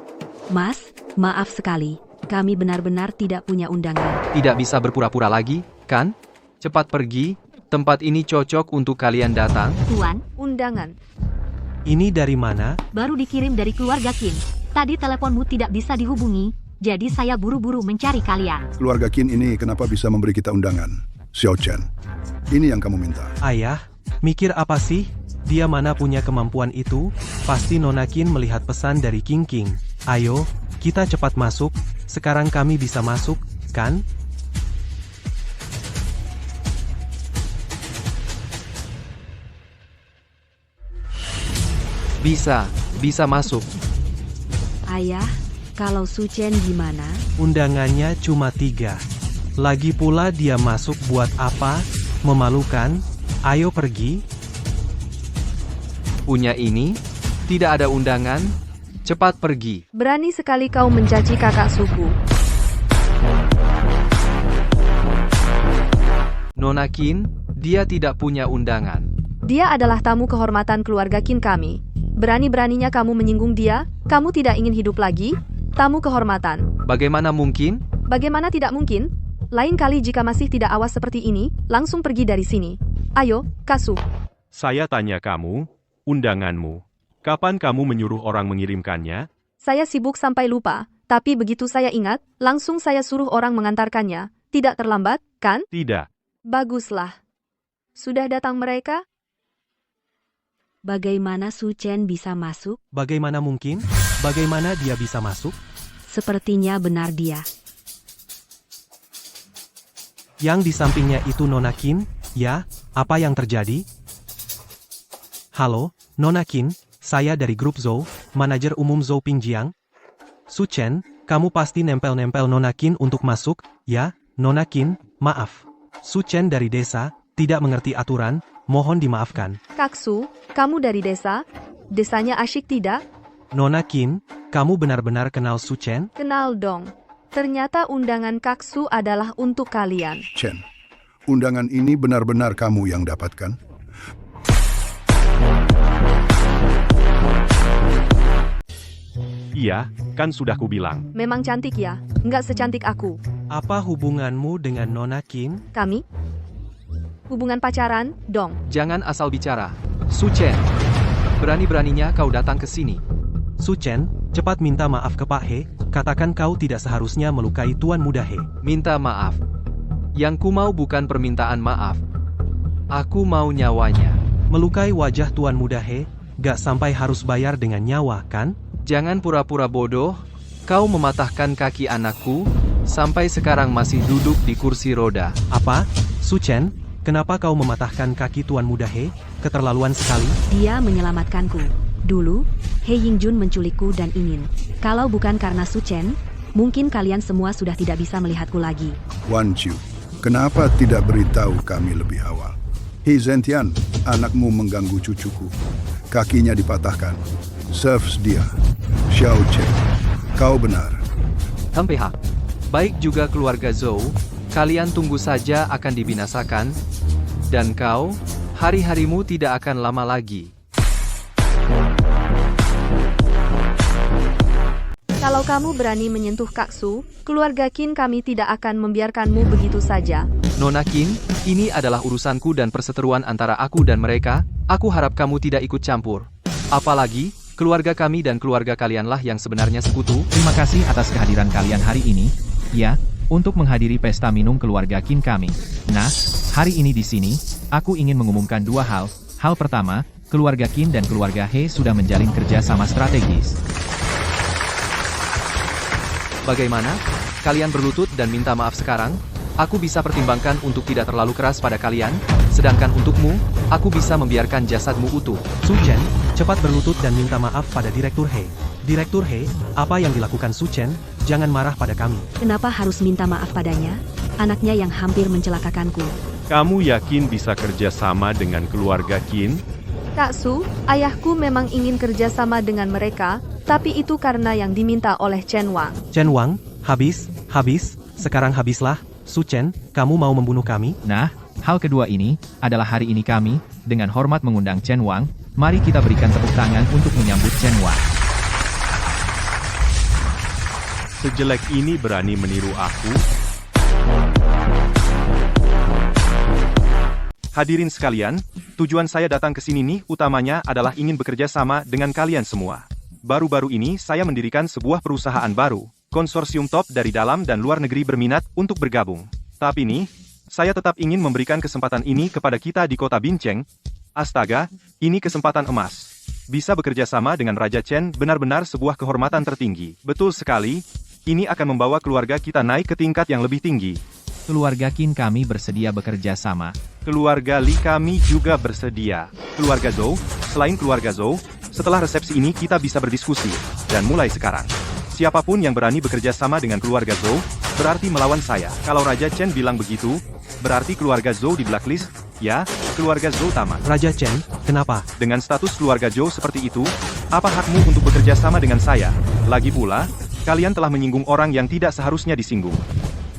Mas, maaf sekali. Kami benar-benar tidak punya undangan. Tidak bisa berpura-pura lagi, kan? Cepat pergi, tempat ini cocok untuk kalian datang. Tuan, undangan. Ini dari mana? Baru dikirim dari keluarga Qin. Tadi teleponmu tidak bisa dihubungi, jadi saya buru-buru mencari kalian. Keluarga Qin ini kenapa bisa memberi kita undangan? Xiao Chen, ini yang kamu minta. Ayah, mikir apa sih? Dia mana punya kemampuan itu? Pasti Nona Qin melihat pesan dari King King. Ayo, kita cepat masuk. Sekarang kami bisa masuk, kan? Bisa masuk. Ayah, kalau Su Chen gimana? Undangannya cuma 3. Lagi pula dia masuk buat apa? Memalukan? Ayo pergi. Punya ini, tidak ada undangan, cepat pergi. Berani sekali kau mencaci kakak suku. Nona Qin, dia tidak punya undangan. Dia adalah tamu kehormatan keluarga Qin kami. Berani-beraninya kamu menyinggung dia? Kamu tidak ingin hidup lagi? Tamu kehormatan. Bagaimana mungkin? Bagaimana tidak mungkin? Lain kali jika masih tidak awas seperti ini, langsung pergi dari sini. Ayo, Kasu. Saya tanya kamu, undanganmu. Kapan kamu menyuruh orang mengirimkannya? Saya sibuk sampai lupa, tapi begitu saya ingat, langsung saya suruh orang mengantarkannya. Tidak terlambat, kan? Tidak. Baguslah. Sudah datang mereka? Bagaimana Su Chen bisa masuk? Bagaimana mungkin? Bagaimana dia bisa masuk? Sepertinya benar dia. Yang di sampingnya itu Nona Qin, ya? Apa yang terjadi? Halo, Nona Qin, saya dari grup Zhou, manajer umum Zhou Pingjiang. Su Chen, kamu pasti nempel-nempel Nona Qin untuk masuk, ya? Nona Qin, maaf. Su Chen dari desa, tidak mengerti aturan, mohon dimaafkan. Kaksu, kamu dari desa? Desanya asyik tidak? Nona Qin, kamu benar-benar kenal Su Chen? Kenal dong. Ternyata undangan Kaksu adalah untuk kalian. Chen, undangan ini benar-benar kamu yang dapatkan? Iya, kan sudah kubilang. Memang cantik ya, nggak secantik aku. Apa hubunganmu dengan Nona Qin? Kami? Hubungan pacaran, dong. Jangan asal bicara. Su Chen, berani-beraninya kau datang ke sini. Su Chen, cepat minta maaf ke Pak He, katakan kau tidak seharusnya melukai Tuan Muda He. Minta maaf. Yang ku mau bukan permintaan maaf. Aku mau nyawanya. Melukai wajah Tuan Muda He, gak sampai harus bayar dengan nyawa, kan? Jangan pura-pura bodoh. Kau mematahkan kaki anakku, sampai sekarang masih duduk di kursi roda. Apa? Su Chen, kenapa kau mematahkan kaki Tuan Muda He? Keterlaluan sekali. Dia menyelamatkanku. Dulu, He Yingjun menculikku dan ingin. Kalau bukan karena Su Chen, mungkin kalian semua sudah tidak bisa melihatku lagi. Wan Chiu, kenapa tidak beritahu kami lebih awal? He Zentian, anakmu mengganggu cucuku. Kakinya dipatahkan. Serves dia. Xiao Chen, kau benar. Tempeha. Baik juga keluarga Zhou, kalian tunggu saja akan dibinasakan. Dan kau, hari-harimu tidak akan lama lagi. Kalau kamu berani menyentuh Kak Su, keluarga Qin kami tidak akan membiarkanmu begitu saja. Nona Qin, ini adalah urusanku dan perseteruan antara aku dan mereka, aku harap kamu tidak ikut campur. Apalagi, keluarga kami dan keluarga kalianlah yang sebenarnya sekutu. Terima kasih atas kehadiran kalian hari ini. Ya, untuk menghadiri pesta minum keluarga Qin kami. Nah, hari ini di sini, aku ingin mengumumkan dua hal. Hal pertama, keluarga Qin dan keluarga He sudah menjalin kerja sama strategis. Bagaimana? Kalian berlutut dan minta maaf sekarang? Aku bisa pertimbangkan untuk tidak terlalu keras pada kalian, sedangkan untukmu, aku bisa membiarkan jasadmu utuh. Su Chen, cepat berlutut dan minta maaf pada Direktur He. Direktur He, apa yang dilakukan Su Chen? Jangan marah pada kami. Kenapa harus minta maaf padanya? Anaknya yang hampir mencelakakanku. Kamu yakin bisa kerja sama dengan keluarga Qin? Kak Su, ayahku memang ingin kerja sama dengan mereka, tapi itu karena yang diminta oleh Chen Wang. Chen Wang, habis, sekarang habislah. Su Chen, kamu mau membunuh kami? Nah, hal kedua ini adalah hari ini kami, dengan hormat mengundang Chen Wang, mari kita berikan tepuk tangan untuk menyambut Chen Wang. Sejelek ini berani meniru aku? Hadirin sekalian, tujuan saya datang ke sini nih utamanya adalah ingin bekerja sama dengan kalian semua. Baru-baru ini saya mendirikan sebuah perusahaan baru. Konsorsium top dari dalam dan luar negeri berminat untuk bergabung. Tapi nih, saya tetap ingin memberikan kesempatan ini kepada kita di kota Bincheng. Astaga, ini kesempatan emas. Bisa bekerja sama dengan Raja Chen benar-benar sebuah kehormatan tertinggi. Betul sekali, ini akan membawa keluarga kita naik ke tingkat yang lebih tinggi. Keluarga Qin kami bersedia bekerja sama. Keluarga Li kami juga bersedia. Keluarga Zhou, selain keluarga Zhou, setelah resepsi ini kita bisa berdiskusi. Dan mulai sekarang, siapapun yang berani bekerja sama dengan keluarga Zhou, berarti melawan saya. Kalau Raja Chen bilang begitu, berarti keluarga Zhou di blacklist, ya, keluarga Zhou tamat. Raja Chen, kenapa? Dengan status keluarga Zhou seperti itu, apa hakmu untuk bekerja sama dengan saya? Lagi pula, kalian telah menyinggung orang yang tidak seharusnya disinggung.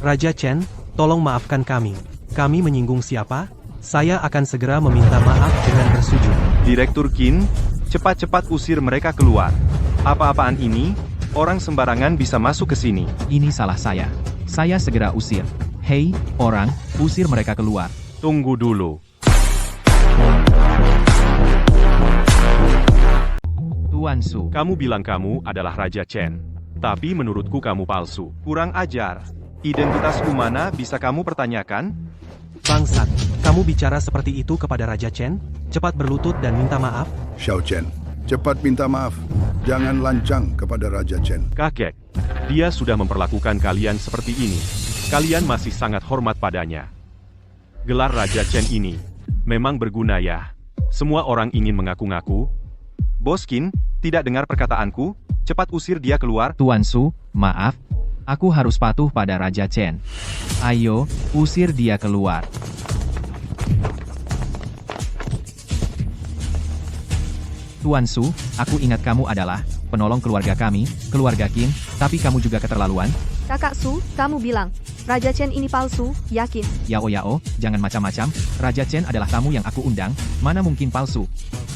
Raja Chen, tolong maafkan kami. Kami menyinggung siapa? Saya akan segera meminta maaf dengan bersujud. Direktur Qin, cepat-cepat usir mereka keluar. Apa-apaan ini? Orang sembarangan bisa masuk ke sini. Ini salah saya. Saya segera usir. Hei, orang, usir mereka keluar. Tunggu dulu. Tuan Su. Kamu bilang kamu adalah Raja Chen. Tapi menurutku kamu palsu. Kurang ajar. Identitasku mana bisa kamu pertanyakan? Bangsat, kamu bicara seperti itu kepada Raja Chen? Cepat berlutut dan minta maaf. Xiao Chen, cepat minta maaf. Jangan lancang kepada Raja Chen. Kakek, dia sudah memperlakukan kalian seperti ini. Kalian masih sangat hormat padanya. Gelar Raja Chen ini memang berguna ya. Semua orang ingin mengaku-ngaku. Bos Qin, tidak dengar perkataanku? Cepat usir dia keluar. Tuan Su, maaf. Aku harus patuh pada Raja Chen. Ayo, usir dia keluar. Tuan Su, aku ingat kamu adalah penolong keluarga kami, keluarga Qin, tapi kamu juga keterlaluan. Kakak Su, kamu bilang, Raja Chen ini palsu, yakin? Yao, jangan macam-macam. Raja Chen adalah tamu yang aku undang, mana mungkin palsu.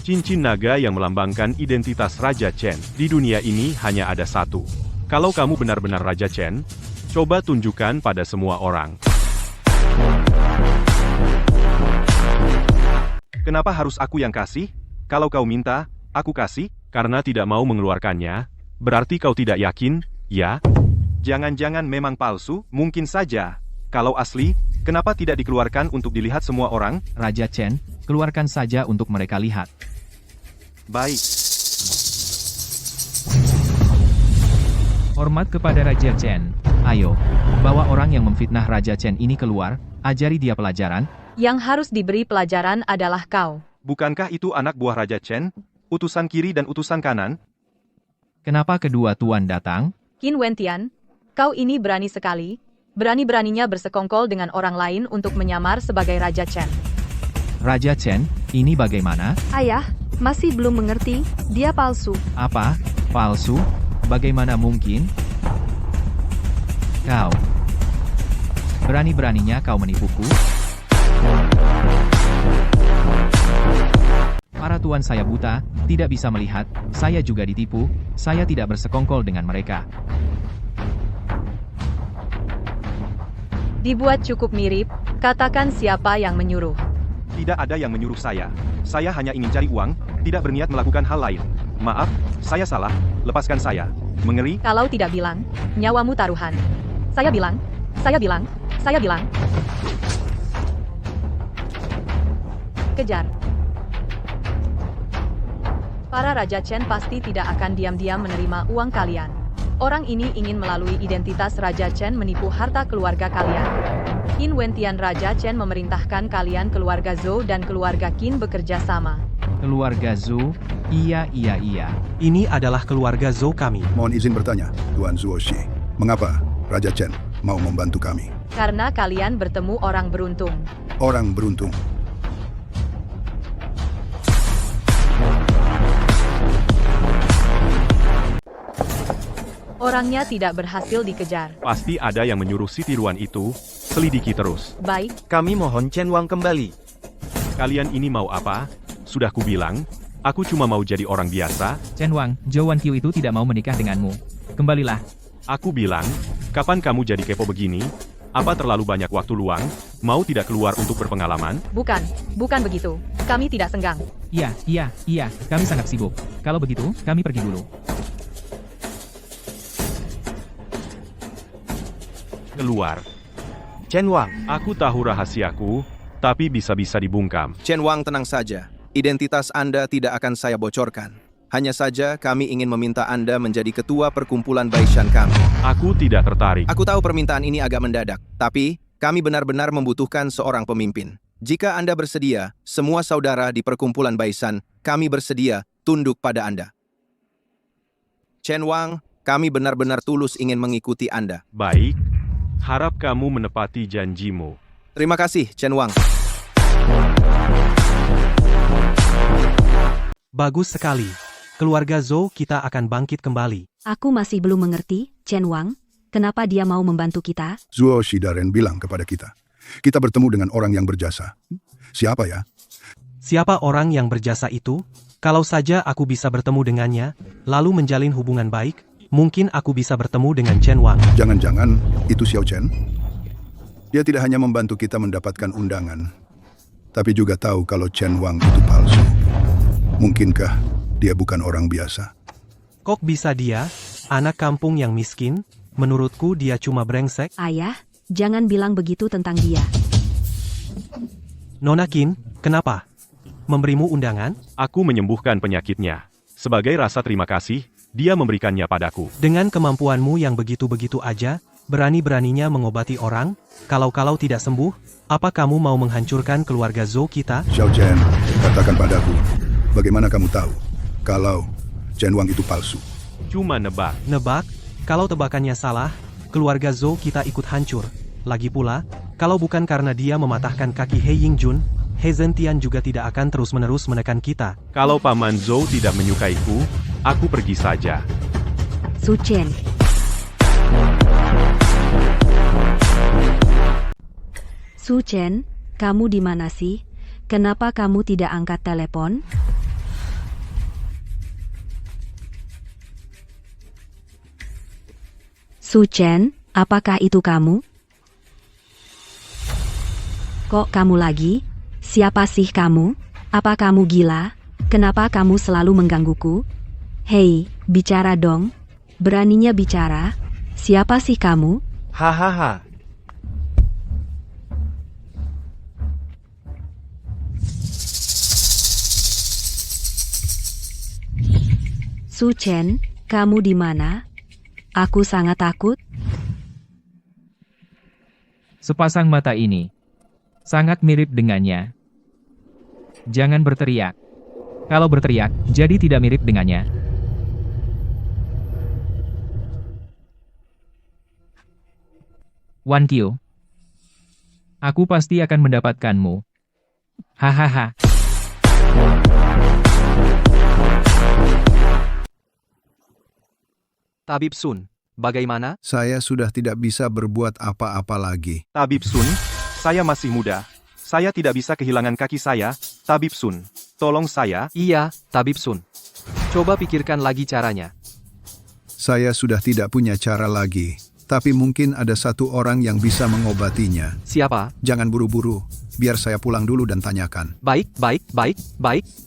Cincin naga yang melambangkan identitas Raja Chen di dunia ini hanya ada satu. Kalau kamu benar-benar Raja Chen, coba tunjukkan pada semua orang. Kenapa harus aku yang kasih? Kalau kau minta, aku kasih, karena tidak mau mengeluarkannya. Berarti kau tidak yakin, ya? Jangan-jangan memang palsu, mungkin saja. Kalau asli, kenapa tidak dikeluarkan untuk dilihat semua orang? Raja Chen, keluarkan saja untuk mereka lihat. Baik. Hormat kepada Raja Chen. Ayo, bawa orang yang memfitnah Raja Chen ini keluar, ajari dia pelajaran. Yang harus diberi pelajaran adalah kau. Bukankah itu anak buah Raja Chen? Utusan kiri dan utusan kanan? Kenapa kedua tuan datang? Qin Wentian, kau ini berani sekali. Berani-beraninya bersekongkol dengan orang lain untuk menyamar sebagai Raja Chen. Raja Chen, ini bagaimana? Ayah, masih belum mengerti, dia palsu. Apa? Palsu? Bagaimana mungkin? Kau. Berani-beraninya kau menipuku? Para tuan saya buta, tidak bisa melihat, saya juga ditipu, saya tidak bersekongkol dengan mereka. Dibuat cukup mirip, katakan siapa yang menyuruh. Tidak ada yang menyuruh saya. Saya hanya ingin cari uang, tidak berniat melakukan hal lain. Maaf, saya salah, lepaskan saya. Mengeri? Kalau tidak bilang, nyawamu taruhan. Saya bilang. Kejar. Para Raja Chen pasti tidak akan diam-diam menerima uang kalian. Orang ini ingin melalui identitas Raja Chen menipu harta keluarga kalian. Qin Wentian Raja Chen memerintahkan kalian keluarga Zhou dan keluarga Qin bekerja sama. Keluarga Zhou? Iya. Ini adalah keluarga Zhou kami. Mohon izin bertanya, Tuan Zuoshi. Mengapa Raja Chen mau membantu kami? Karena kalian bertemu orang beruntung. Orang beruntung. Orangnya tidak berhasil dikejar. Pasti ada yang menyuruh si tiruan itu, selidiki terus. Baik, Kami mohon Chen Wang kembali. Kalian ini mau apa? Sudah kubilang, aku cuma mau jadi orang biasa. Chen Wang, Zhou Wanqiu itu tidak mau menikah denganmu. Kembalilah. Aku bilang, kapan kamu jadi kepo begini? Apa terlalu banyak waktu luang? Mau tidak keluar untuk berpengalaman? bukan begitu. Kami tidak senggang. Iya, kami sangat sibuk. Kalau begitu, kami pergi dulu. Keluar. Chen Wang. Aku tahu rahasiaku, tapi bisa-bisa dibungkam. Chen Wang, tenang saja. Identitas Anda tidak akan saya bocorkan. Hanya saja kami ingin meminta Anda menjadi ketua perkumpulan Baishan kami. Aku tidak tertarik. Aku tahu permintaan ini agak mendadak, tapi kami benar-benar membutuhkan seorang pemimpin. Jika Anda bersedia, semua saudara di perkumpulan Baishan, kami bersedia tunduk pada Anda. Chen Wang, kami benar-benar tulus ingin mengikuti Anda. Baik, harap kamu menepati janjimu. Terima kasih, Chen Wang. Bagus sekali. Keluarga Zhou kita akan bangkit kembali. Aku masih belum mengerti, Chen Wang, kenapa dia mau membantu kita? Zuoshi Daren bilang kepada kita. Kita bertemu dengan orang yang berjasa. Siapa ya? Siapa orang yang berjasa itu? Kalau saja aku bisa bertemu dengannya, lalu menjalin hubungan baik, mungkin aku bisa bertemu dengan Chen Wang. Jangan-jangan itu Xiao Chen? Dia tidak hanya membantu kita mendapatkan undangan, tapi juga tahu kalau Chen Wang itu palsu. Mungkinkah dia bukan orang biasa? Kok bisa dia, anak kampung yang miskin? Menurutku dia cuma brengsek. Ayah, jangan bilang begitu tentang dia. Nona Qin, kenapa? Memberimu undangan? Aku menyembuhkan penyakitnya. Sebagai rasa terima kasih, dia memberikannya padaku. Dengan kemampuanmu yang begitu-begitu aja, berani-beraninya mengobati orang, kalau tidak sembuh, apa kamu mau menghancurkan keluarga Zhou kita? Xiao Chen, katakan padaku, bagaimana kamu tahu kalau Chen Wang itu palsu? Cuma nebak. Nebak? Kalau tebakannya salah, keluarga Zhou kita ikut hancur. Lagi pula, kalau bukan karena dia mematahkan kaki He Yingjun, He Zentian juga tidak akan terus-menerus menekan kita. Kalau Paman Zhou tidak menyukaiku, aku pergi saja. Su Chen. Su Chen, kamu di mana sih? Kenapa kamu tidak angkat telepon? Su Chen, apakah itu kamu? Kok kamu lagi? Siapa sih kamu? Apa kamu gila? Kenapa kamu selalu menggangguku? Hei, bicara dong. Beraninya bicara. Siapa sih kamu? Hahaha. Su Chen, kamu di mana? Aku sangat takut. Sepasang mata ini sangat mirip dengannya. Jangan berteriak. Kalau berteriak, jadi tidak mirip dengannya. Wanqiu, aku pasti akan mendapatkanmu. Hahaha. Tabib Sun, bagaimana? Saya sudah tidak bisa berbuat apa-apa lagi. Tabib Sun, saya masih muda. Saya tidak bisa kehilangan kaki saya. Tabib Sun, tolong saya. Iya, Tabib Sun. Coba pikirkan lagi caranya. Saya sudah tidak punya cara lagi, tapi mungkin ada satu orang yang bisa mengobatinya. Siapa? Jangan buru-buru, biar saya pulang dulu dan tanyakan. Baik.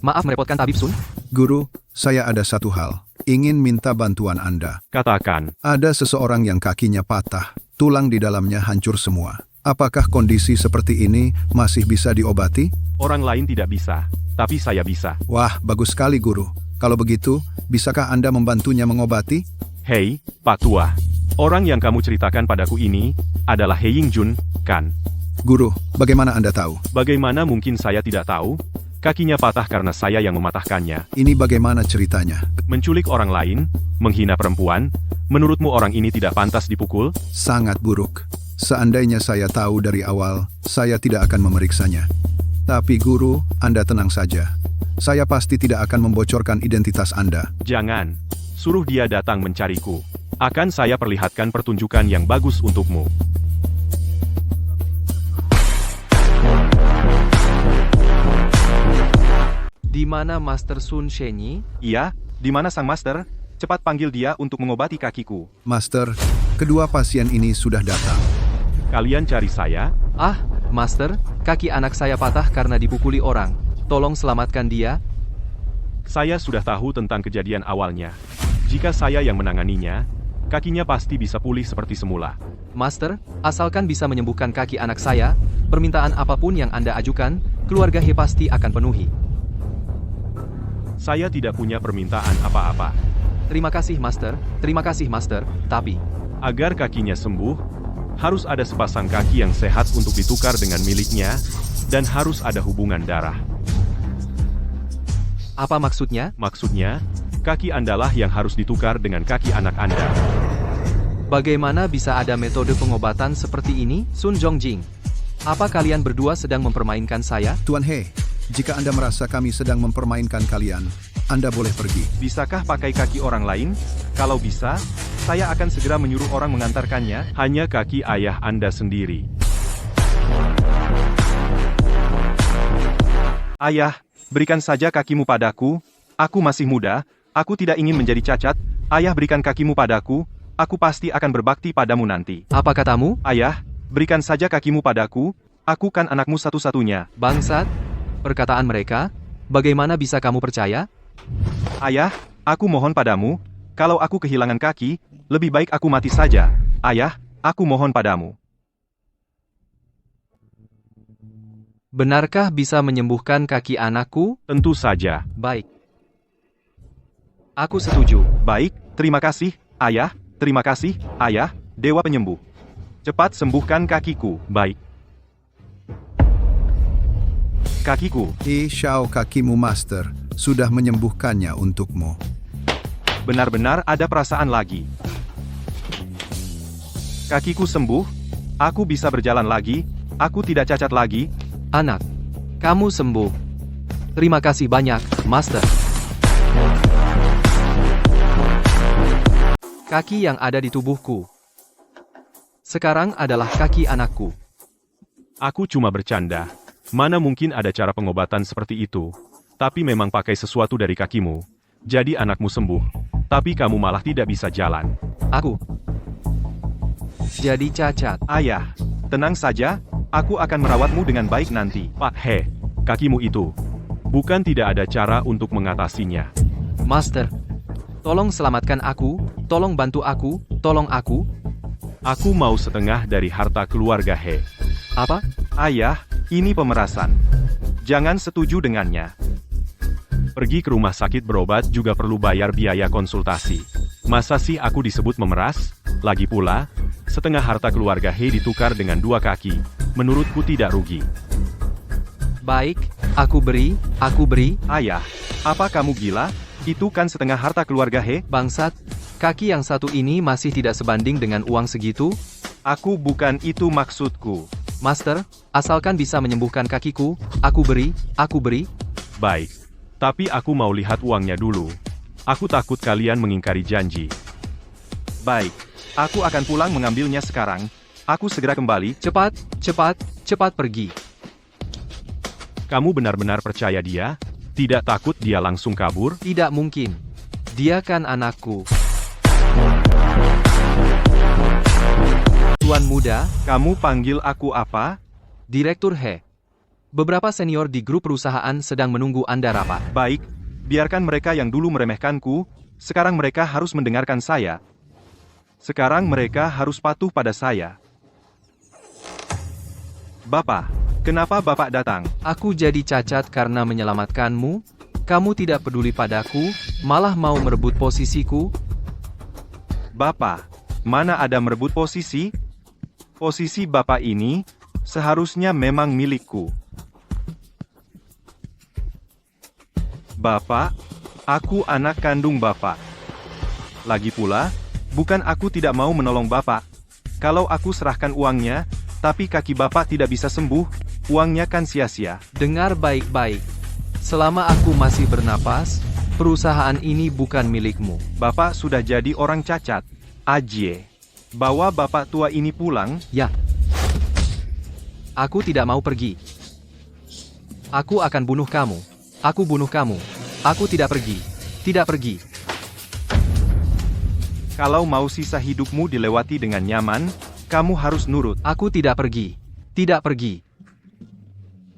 Maaf merepotkan Tabib Sun. Guru, saya ada satu hal. Ingin minta bantuan Anda. Katakan. Ada seseorang yang kakinya patah, tulang di dalamnya hancur semua. Apakah kondisi seperti ini masih bisa diobati? Orang lain tidak bisa, tapi saya bisa. Wah, bagus sekali guru. Kalau begitu, bisakah Anda membantunya mengobati? Hei, Pak Tua. Orang yang kamu ceritakan padaku ini adalah He Yingjun, kan? Guru, bagaimana Anda tahu? Bagaimana mungkin saya tidak tahu? Kakinya patah karena saya yang mematahkannya. Ini bagaimana ceritanya? Menculik orang lain, menghina perempuan, menurutmu orang ini tidak pantas dipukul? Sangat buruk. Seandainya saya tahu dari awal, saya tidak akan memeriksanya. Tapi guru, Anda tenang saja. Saya pasti tidak akan membocorkan identitas Anda. Jangan. Suruh dia datang mencariku. Akan saya perlihatkan pertunjukan yang bagus untukmu. Di mana Master Sun Shenyi? Iya, di mana sang master? Cepat panggil dia untuk mengobati kakiku. Master, kedua pasien ini sudah datang. Kalian cari saya? Ah, Master, kaki anak saya patah karena dipukuli orang. Tolong selamatkan dia. Saya sudah tahu tentang kejadian awalnya. Jika saya yang menanganinya, kakinya pasti bisa pulih seperti semula. Master, asalkan bisa menyembuhkan kaki anak saya, permintaan apapun yang Anda ajukan, keluarga He pasti akan penuhi. Saya tidak punya permintaan apa-apa. Terima kasih, Master. Tapi, agar kakinya sembuh, harus ada sepasang kaki yang sehat untuk ditukar dengan miliknya, dan harus ada hubungan darah. Apa maksudnya? Maksudnya, kaki Andalah yang harus ditukar dengan kaki anak Anda. Bagaimana bisa ada metode pengobatan seperti ini, Sun Jongjing? Apa kalian berdua sedang mempermainkan saya? Tuan He, jika Anda merasa kami sedang mempermainkan kalian, Anda boleh pergi. Bisakah pakai kaki orang lain? Kalau bisa, saya akan segera menyuruh orang mengantarkannya. Hanya kaki ayah Anda sendiri. Ayah, berikan saja kakimu padaku. Aku masih muda, aku tidak ingin menjadi cacat. Ayah, berikan kakimu padaku. Aku pasti akan berbakti padamu nanti. Apa katamu? Ayah, berikan saja kakimu padaku. Aku kan anakmu satu-satunya. Bangsat, perkataan mereka, bagaimana bisa kamu percaya? Ayah, aku mohon padamu, kalau aku kehilangan kaki, lebih baik aku mati saja. Ayah, aku mohon padamu. Benarkah bisa menyembuhkan kaki anakku? Tentu saja. Baik. Aku setuju. Baik, terima kasih, Ayah. Terima kasih, Ayah, Dewa Penyembuh. Cepat sembuhkan kakiku. Baik. Kakiku. Xiao, kakimu Master, sudah menyembuhkannya untukmu. Benar-benar ada perasaan lagi. Kakiku sembuh, aku bisa berjalan lagi, aku tidak cacat lagi. Anak, kamu sembuh. Terima kasih banyak, Master. Kaki yang ada di tubuhku sekarang adalah kaki anakku. Aku cuma bercanda. Mana mungkin ada cara pengobatan seperti itu. Tapi memang pakai sesuatu dari kakimu. Jadi anakmu sembuh. Tapi kamu malah tidak bisa jalan. Aku jadi cacat. Ayah, tenang saja. Aku akan merawatmu dengan baik nanti. Pak He, kakimu itu. Bukan tidak ada cara untuk mengatasinya. Master, tolong selamatkan aku. Tolong bantu aku. Tolong aku. Aku mau setengah dari harta keluarga He. Apa? Ayah, ini pemerasan. Jangan setuju dengannya. Pergi ke rumah sakit berobat juga perlu bayar biaya konsultasi. Masa sih aku disebut memeras? Lagi pula, setengah harta keluarga He ditukar dengan 2 kaki. Menurutku tidak rugi. Baik, aku beri. Ayah, apa kamu gila? Itu kan setengah harta keluarga He. Bangsat, kaki yang satu ini masih tidak sebanding dengan uang segitu. Aku bukan itu maksudku. Master, asalkan bisa menyembuhkan kakiku, aku beri. Baik. Tapi aku mau lihat uangnya dulu. Aku takut kalian mengingkari janji. Baik. Aku akan pulang mengambilnya sekarang. Aku segera kembali. Cepat pergi. Kamu benar-benar percaya dia? Tidak takut dia langsung kabur? Tidak mungkin. Dia kan anakku. Tuan muda, Kamu panggil aku apa? Direktur He. Beberapa senior di grup perusahaan sedang menunggu Anda rapat. Baik, biarkan mereka yang dulu meremehkanku, sekarang mereka harus mendengarkan saya. Sekarang mereka harus patuh pada saya. Bapak, kenapa Bapak datang? Aku jadi cacat karena menyelamatkanmu. Kamu tidak peduli padaku, malah mau merebut posisiku. Bapak, mana ada merebut posisi? Posisi Bapak ini seharusnya memang milikku. Bapak, aku anak kandung Bapak. Lagi pula, bukan aku tidak mau menolong Bapak. Kalau aku serahkan uangnya, tapi kaki Bapak tidak bisa sembuh, uangnya kan sia-sia. Dengar baik-baik. Selama aku masih bernapas, perusahaan ini bukan milikmu. Bapak sudah jadi orang cacat. Ajie, bawa Bapak tua ini pulang. Ya. Aku tidak mau pergi. Aku akan bunuh kamu. Aku bunuh kamu. Aku tidak pergi. Tidak pergi. Kalau mau sisa hidupmu dilewati dengan nyaman, kamu harus nurut. Aku tidak pergi. Tidak pergi.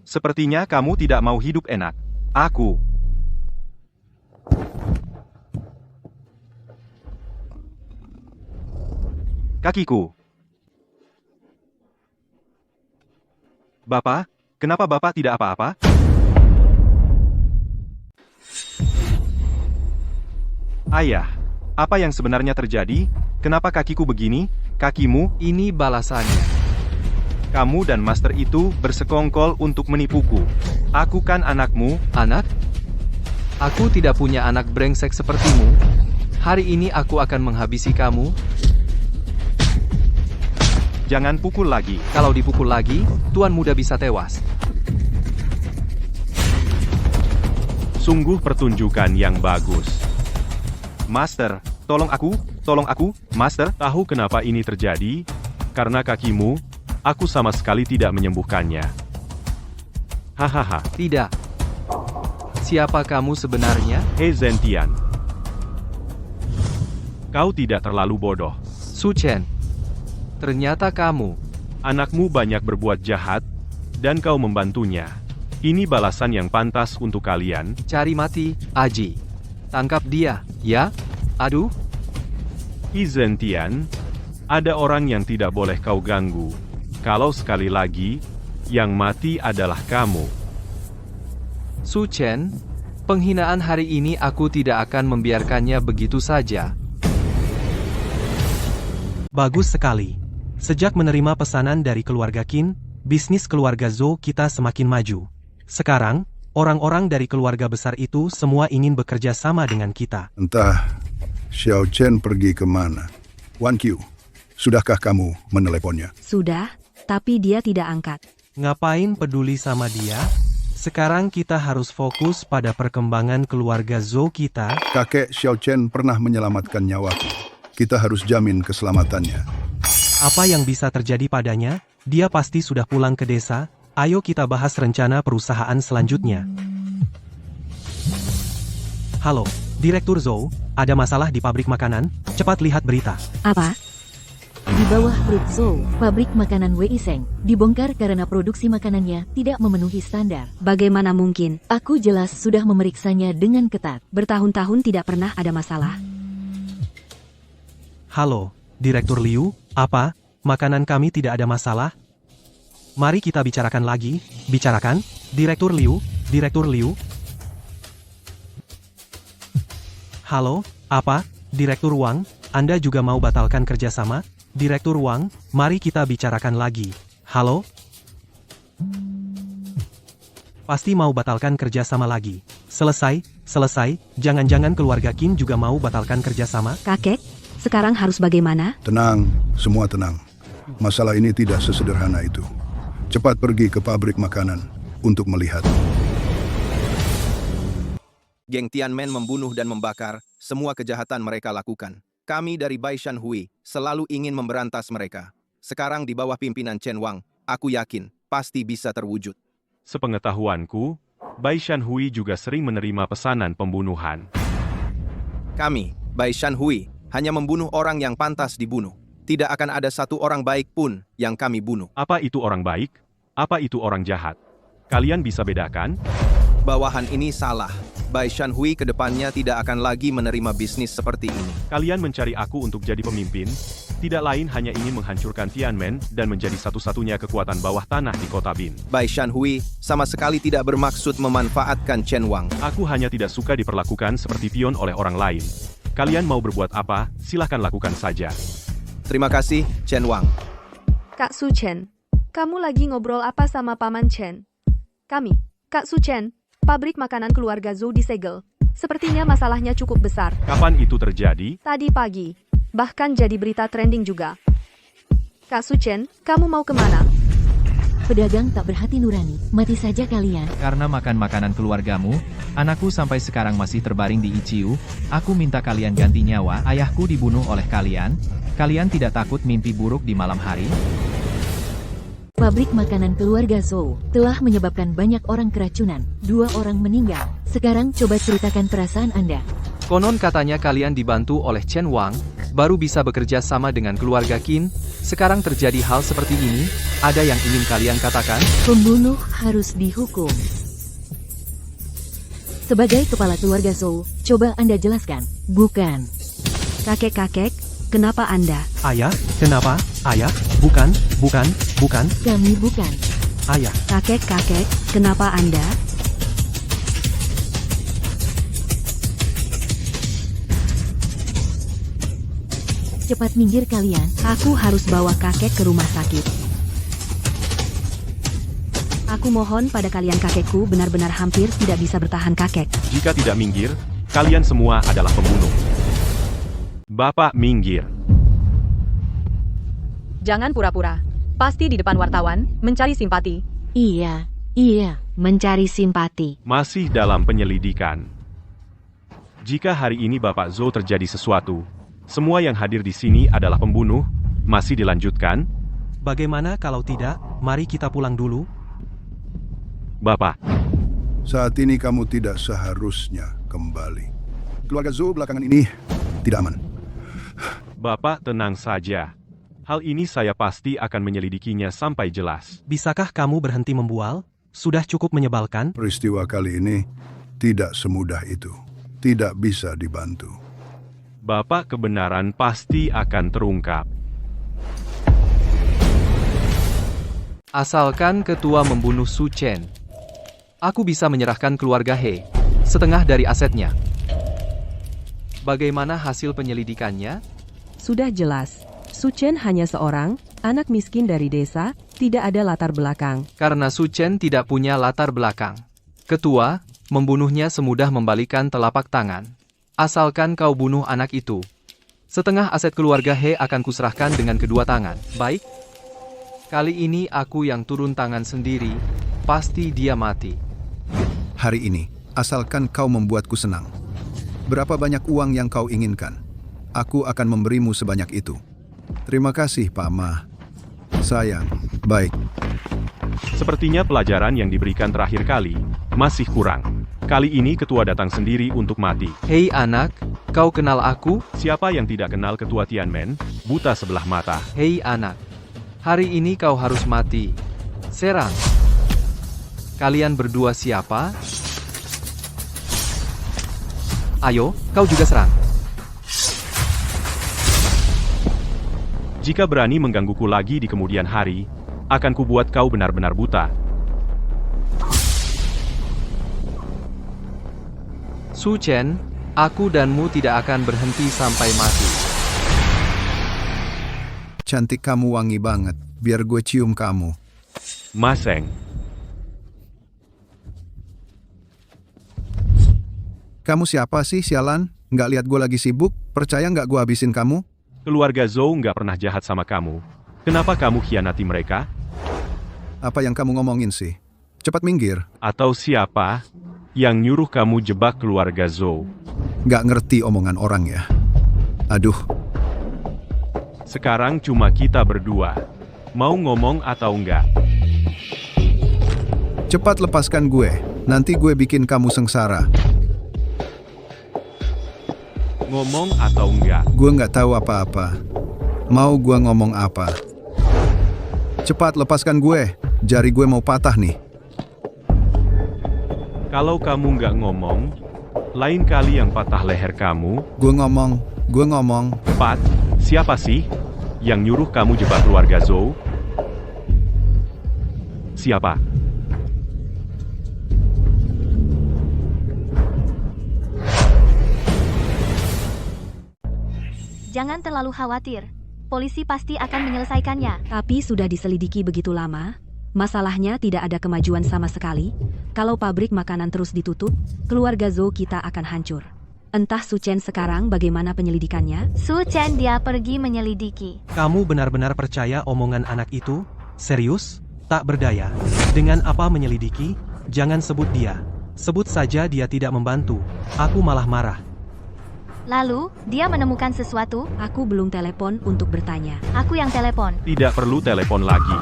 Sepertinya kamu tidak mau hidup enak. Aku. Kakiku. Bapak, kenapa Bapak tidak apa-apa? Ayah, apa yang sebenarnya terjadi? Kenapa kakiku begini? Kakimu? Ini balasannya. Kamu dan master itu bersekongkol untuk menipuku. Aku kan anakmu. Anak? Aku tidak punya anak brengsek sepertimu. Hari ini aku akan menghabisi kamu. Jangan pukul lagi. Kalau dipukul lagi, tuan muda bisa tewas. Sungguh pertunjukan yang bagus. Master, tolong aku, Master. Tahu kenapa ini terjadi? Karena kakimu, aku sama sekali tidak menyembuhkannya. Hahaha. Tidak. Siapa kamu sebenarnya? Hei Zentian. Kau tidak terlalu bodoh. Su Chen. Ternyata kamu. Anakmu banyak berbuat jahat, dan kau membantunya. Ini balasan yang pantas untuk kalian. Cari mati, Aji. Tangkap dia, ya? Aduh. Izentian, ada orang yang tidak boleh kau ganggu. Kalau sekali lagi, yang mati adalah kamu. Su Chen, penghinaan hari ini aku tidak akan membiarkannya begitu saja. Bagus sekali. Sejak menerima pesanan dari keluarga Qin, bisnis keluarga Zhou kita semakin maju. Sekarang, orang-orang dari keluarga besar itu semua ingin bekerja sama dengan kita. Entah Xiao Chen pergi kemana. Wan Qiu, sudahkah kamu meneleponnya? Sudah, tapi dia tidak angkat. Ngapain peduli sama dia? Sekarang kita harus fokus pada perkembangan keluarga Zhou kita. Kakek Xiao Chen pernah menyelamatkan nyawaku. Kita harus jamin keselamatannya. Apa yang bisa terjadi padanya? Dia pasti sudah pulang ke desa. Ayo kita bahas rencana perusahaan selanjutnya. Halo, Direktur Zhou, ada masalah di pabrik makanan? Cepat lihat berita. Apa? Di bawah Fruit Zhou, pabrik makanan Wei Seng, dibongkar karena produksi makanannya tidak memenuhi standar. Bagaimana mungkin? Aku jelas sudah memeriksanya dengan ketat. Bertahun-tahun tidak pernah ada masalah. Halo, Direktur Liu, apa? Makanan kami tidak ada masalah? Mari kita bicarakan lagi. Bicarakan, Direktur Liu, Direktur Liu. Halo, apa? Direktur Wang, Anda juga mau batalkan kerjasama? Direktur Wang, mari kita bicarakan lagi. Halo? Pasti mau batalkan kerjasama lagi. Selesai, jangan-jangan keluarga Qin juga mau batalkan kerjasama? Kakek, sekarang harus bagaimana? Tenang, semua tenang. Masalah ini tidak sesederhana itu. Cepat pergi ke pabrik makanan untuk melihat. Geng Tianmen membunuh dan membakar, semua kejahatan mereka lakukan. Kami dari Baishan Hui selalu ingin memberantas mereka. Sekarang di bawah pimpinan Chen Wang, aku yakin pasti bisa terwujud. Sepengetahuanku, Bai Shanhui juga sering menerima pesanan pembunuhan. Kami, Bai Shanhui, hanya membunuh orang yang pantas dibunuh. Tidak akan ada satu orang baik pun yang kami bunuh. Apa itu orang baik? Apa itu orang jahat? Kalian bisa bedakan? Bawahan ini salah. Bai Shanhui ke depannya tidak akan lagi menerima bisnis seperti ini. Kalian mencari aku untuk jadi pemimpin? Tidak lain hanya ingin menghancurkan Tianmen dan menjadi satu-satunya kekuatan bawah tanah di kota Bin. Bai Shanhui sama sekali tidak bermaksud memanfaatkan Chen Wang. Aku hanya tidak suka diperlakukan seperti pion oleh orang lain. Kalian mau berbuat apa, silahkan lakukan saja. Terima kasih, Chen Wang. Kak Su Chen, kamu lagi ngobrol apa sama Paman Chen? Kami, Kak Su Chen, pabrik makanan keluarga Zhou disegel. Sepertinya masalahnya cukup besar. Kapan itu terjadi? Tadi pagi. Bahkan jadi berita trending juga. Kak Su Chen, kamu mau kemana? Pedagang tak berhati nurani, mati saja kalian. Karena makan makanan keluargamu, anakku sampai sekarang masih terbaring di ICU, aku minta kalian ganti nyawa, ayahku dibunuh oleh kalian. Kalian tidak takut mimpi buruk di malam hari? Pabrik makanan keluarga Zhou telah menyebabkan banyak orang keracunan, 2 orang meninggal. Sekarang coba ceritakan perasaan Anda. Konon katanya kalian dibantu oleh Chen Wang, baru bisa bekerja sama dengan keluarga Qin. Sekarang terjadi hal seperti ini, ada yang ingin kalian katakan? Pembunuh harus dihukum. Sebagai kepala keluarga Zhou, coba Anda jelaskan. Bukan. Kakek-kakek, kenapa Anda? Ayah, kenapa? Ayah, bukan. Kami bukan. Ayah, Kakek-kakek, kenapa Anda? Cepat minggir kalian. Aku harus bawa kakek ke rumah sakit. Aku mohon pada kalian kakekku benar-benar hampir tidak bisa bertahan kakek. Jika tidak minggir, kalian semua adalah pembunuh. Bapak minggir. Jangan pura-pura. Pasti di depan wartawan, mencari simpati. Iya. Mencari simpati. Masih dalam penyelidikan. Jika hari ini Bapak Zhou terjadi sesuatu, semua yang hadir di sini adalah pembunuh, masih dilanjutkan? bagaimana kalau tidak? Mari kita pulang dulu. Bapak. Saat ini kamu tidak seharusnya kembali. Keluarga Zhou belakangan ini tidak aman. Bapak tenang saja. Hal ini saya pasti akan menyelidikinya sampai jelas. Bisakah kamu berhenti membual? Sudah cukup menyebalkan. Peristiwa kali ini tidak semudah itu. Tidak bisa dibantu. Bapak kebenaran pasti akan terungkap. Asalkan ketua membunuh Su Chen, aku bisa menyerahkan keluarga He, setengah dari asetnya. Bagaimana hasil penyelidikannya? Sudah jelas, Su Chen hanya seorang anak miskin dari desa, tidak ada latar belakang. Karena Su Chen tidak punya latar belakang. Ketua, membunuhnya semudah membalikan telapak tangan. Asalkan kau bunuh anak itu. Setengah aset keluarga He akan kuserahkan dengan kedua tangan. Baik? Kali ini aku yang turun tangan sendiri, pasti dia mati. Hari ini, asalkan kau membuatku senang. Berapa banyak uang yang kau inginkan? Aku akan memberimu sebanyak itu. Terima kasih, Pak Ma. Sayang, baik. Sepertinya pelajaran yang diberikan terakhir kali masih kurang. Kali ini ketua datang sendiri untuk mati. Hei anak, kau kenal aku? Siapa yang tidak kenal ketua Tianmen, buta sebelah mata. Hei anak, hari ini kau harus mati. Serang. Kalian berdua siapa? Ayo, kau juga serang. Jika berani menggangguku lagi di kemudian hari, akan kubuat kau benar-benar buta. Su Chen, aku danmu tidak akan berhenti sampai mati. Cantik kamu, wangi banget. Biar gue cium kamu. Maseng. Kamu siapa sih, sialan? Nggak lihat gue lagi sibuk? Percaya nggak gue habisin kamu? Keluarga Zhou nggak pernah jahat sama kamu. Kenapa kamu khianati mereka? Apa yang kamu ngomongin sih? Cepat minggir. Atau siapa yang nyuruh kamu jebak keluarga Zhou? Nggak ngerti omongan orang ya. Aduh. Sekarang cuma kita berdua. Mau ngomong atau enggak? Cepat lepaskan gue. Nanti gue bikin kamu sengsara. Ngomong atau enggak? Gue nggak tahu apa-apa. Mau gue ngomong apa? Cepat lepaskan gue. Jari gue mau patah nih. Kalau kamu nggak ngomong, lain kali yang patah leher kamu. Gue ngomong. Pat, siapa sih yang nyuruh kamu jebak keluarga Zhou? Siapa? Jangan terlalu khawatir. Polisi pasti akan menyelesaikannya. Tapi sudah diselidiki begitu lama, masalahnya tidak ada kemajuan sama sekali. Kalau pabrik makanan terus ditutup, keluarga Zhou kita akan hancur. Entah Su Chen sekarang bagaimana penyelidikannya? Su Chen dia pergi menyelidiki. Kamu benar-benar percaya omongan anak itu? Serius? Tak berdaya. Dengan apa menyelidiki? Jangan sebut dia. Sebut saja dia tidak membantu. Aku malah marah. Lalu, dia menemukan sesuatu. Aku belum telepon untuk bertanya. Aku yang telepon. Tidak perlu telepon lagi.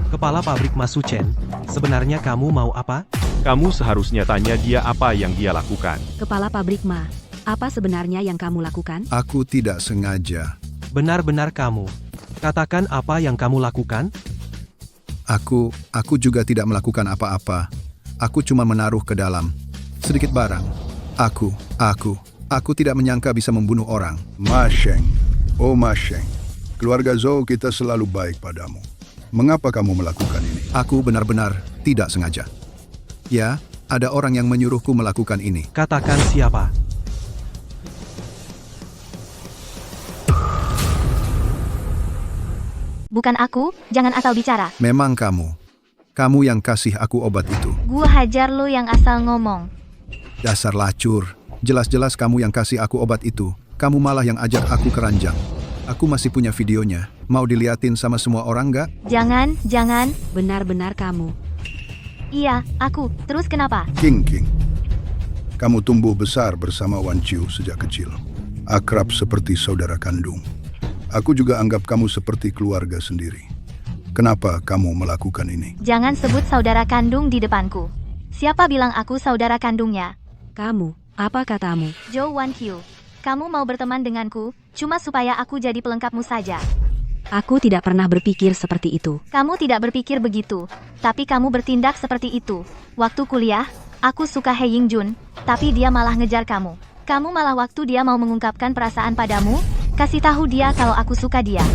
Kepala pabrik Mas Su Chen, sebenarnya kamu mau apa? Kamu seharusnya tanya dia apa yang dia lakukan. Kepala pabrik Ma, apa sebenarnya yang kamu lakukan? Aku tidak sengaja. Benar-benar kamu. Katakan apa yang kamu lakukan? Aku juga tidak melakukan apa-apa. Aku cuma menaruh ke dalam sedikit barang. Aku tidak menyangka bisa membunuh orang. Ma Sheng, oh Ma Sheng, keluarga Zhou kita selalu baik padamu. Mengapa kamu melakukan ini? Aku benar-benar tidak sengaja. Ya, ada orang yang menyuruhku melakukan ini. Katakan siapa? Bukan aku, jangan asal bicara. Memang kamu. Kamu yang kasih aku obat itu. Gua hajar lu yang asal ngomong. Dasar lacur. Jelas-jelas kamu yang kasih aku obat itu. Kamu malah yang ajak aku ke ranjang. Aku masih punya videonya. Mau diliatin sama semua orang nggak? Jangan. Benar-benar kamu. Iya, aku. Terus kenapa? King. Kamu tumbuh besar bersama Wan Chiu sejak kecil. Akrab seperti saudara kandung. Aku juga anggap kamu seperti keluarga sendiri. Kenapa kamu melakukan ini? Jangan sebut saudara kandung di depanku. Siapa bilang aku saudara kandungnya? Kamu, apa katamu? Zhou Wanqiu, kamu mau berteman denganku, cuma supaya aku jadi pelengkapmu saja. Aku tidak pernah berpikir seperti itu. Kamu tidak berpikir begitu, tapi kamu bertindak seperti itu. Waktu kuliah, aku suka He Yingjun, tapi dia malah ngejar kamu. Kamu malah waktu dia mau mengungkapkan perasaan padamu, kasih tahu dia kalau aku suka dia.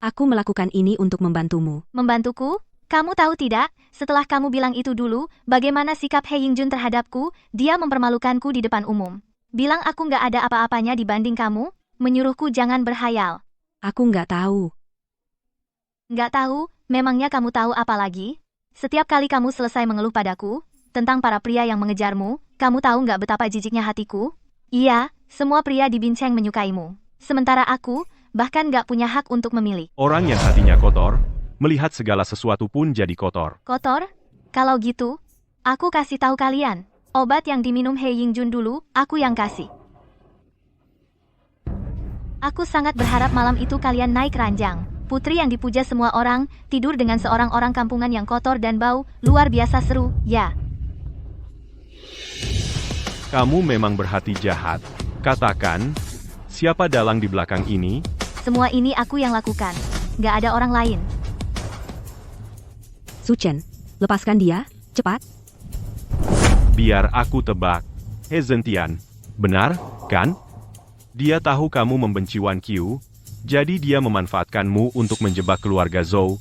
Aku melakukan ini untuk membantumu. Membantuku? Kamu tahu tidak, setelah kamu bilang itu dulu, bagaimana sikap He Yingjun terhadapku, dia mempermalukanku di depan umum. Bilang aku nggak ada apa-apanya dibanding kamu, menyuruhku jangan berhayal. Aku nggak tahu. Nggak tahu, memangnya kamu tahu apa lagi? Setiap kali kamu selesai mengeluh padaku, tentang para pria yang mengejarmu, kamu tahu nggak betapa jijiknya hatiku? Iya, semua pria di Binceng menyukaimu. Sementara aku, bahkan nggak punya hak untuk memilih. Orang yang hatinya kotor, melihat segala sesuatu pun jadi kotor. Kotor? Kalau gitu, aku kasih tahu kalian. Obat yang diminum He Yingjun dulu, aku yang kasih. Aku sangat berharap malam itu kalian naik ranjang. Putri yang dipuja semua orang, tidur dengan seorang orang kampungan yang kotor dan bau, luar biasa seru, ya. Kamu memang berhati jahat. Katakan, siapa dalang di belakang ini? Semua ini aku yang lakukan. Nggak ada orang lain. Su Chen, lepaskan dia, cepat. Biar aku tebak. He Zentian, benar, kan? Dia tahu kamu membenci Wan Qiu, jadi dia memanfaatkanmu untuk menjebak keluarga Zhou.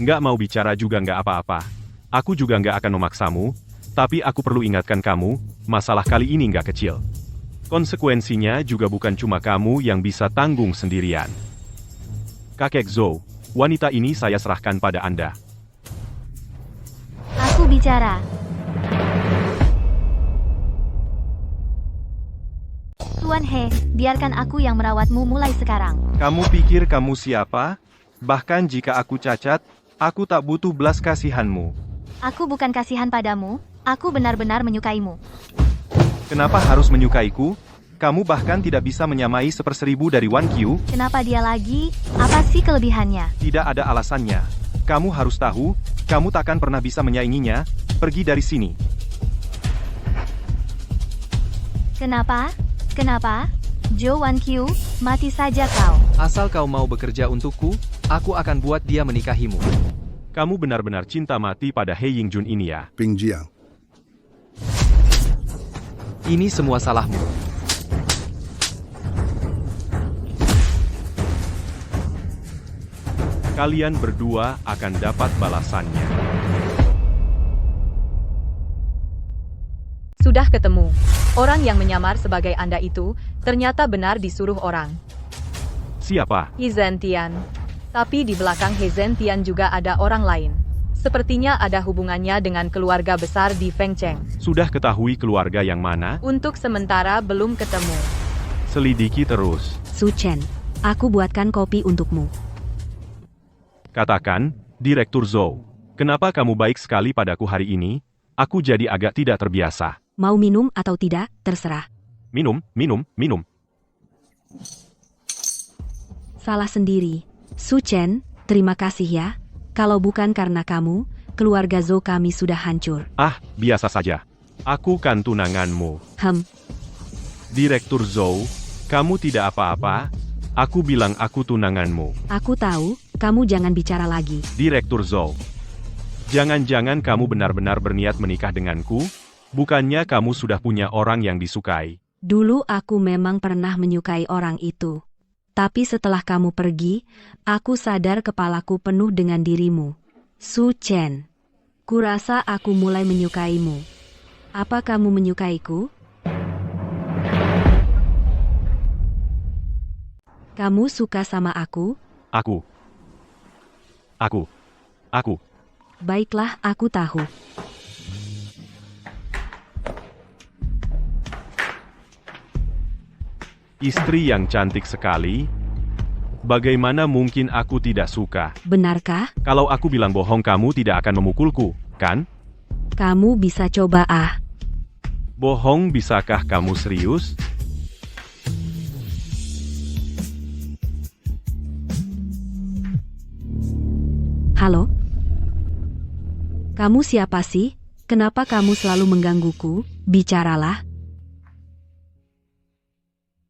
Nggak mau bicara juga nggak apa-apa. Aku juga nggak akan memaksamu, tapi aku perlu ingatkan kamu, masalah kali ini nggak kecil. Konsekuensinya juga bukan cuma kamu yang bisa tanggung sendirian. Kakek Zhou, wanita ini saya serahkan pada Anda. Aku bicara. Tuan He, biarkan aku yang merawatmu mulai sekarang. Kamu pikir kamu siapa? Bahkan jika aku cacat, aku tak butuh belas kasihanmu. Aku bukan kasihan padamu, aku benar-benar menyukaimu. Kenapa harus menyukaiku? Kamu bahkan tidak bisa menyamai 1/1000 dari Wan Qiu. Kenapa dia lagi? Apa sih kelebihannya? Tidak ada alasannya. Kamu harus tahu, kamu takkan pernah bisa menyainginya. Pergi dari sini. Kenapa? Kenapa? Zhou Wanqiu, mati saja kau. Asal kau mau bekerja untukku, aku akan buat dia menikahimu. Kamu benar-benar cinta mati pada He Yingjun ini ya. Ping Jiang. Ini semua salahmu. Kalian berdua akan dapat balasannya. Sudah ketemu. Orang yang menyamar sebagai Anda itu, ternyata benar disuruh orang. Siapa? He Zentian. Tapi di belakang He Zentian juga ada orang lain. Sepertinya ada hubungannya dengan keluarga besar di Fengcheng. Sudah ketahui keluarga yang mana? Untuk sementara belum ketemu. Selidiki terus. Su Chen, aku buatkan kopi untukmu. Katakan, Direktur Zhou, kenapa kamu baik sekali padaku hari ini? Aku jadi agak tidak terbiasa. Mau minum atau tidak, terserah. Minum. Salah sendiri. Su Chen, terima kasih ya. Kalau bukan karena kamu, keluarga Zhou kami sudah hancur. Ah, biasa saja. Aku kan tunanganmu. Direktur Zhou, kamu tidak apa-apa. Aku bilang aku tunanganmu. Aku tahu, kamu jangan bicara lagi. Direktur Zhou, jangan-jangan kamu benar-benar berniat menikah denganku? Bukannya kamu sudah punya orang yang disukai? Dulu aku memang pernah menyukai orang itu. Tapi setelah kamu pergi, aku sadar kepalaku penuh dengan dirimu. Su Chen, kurasa aku mulai menyukaimu. Apa kamu menyukaiku? Kamu suka sama aku? Aku. Baiklah, aku tahu. Istri yang cantik sekali. Bagaimana mungkin aku tidak suka? Benarkah? Kalau aku bilang bohong kamu tidak akan memukulku, kan? Kamu bisa coba Bohong bisakah kamu serius? Halo? Kamu siapa sih? Kenapa kamu selalu menggangguku? Bicaralah.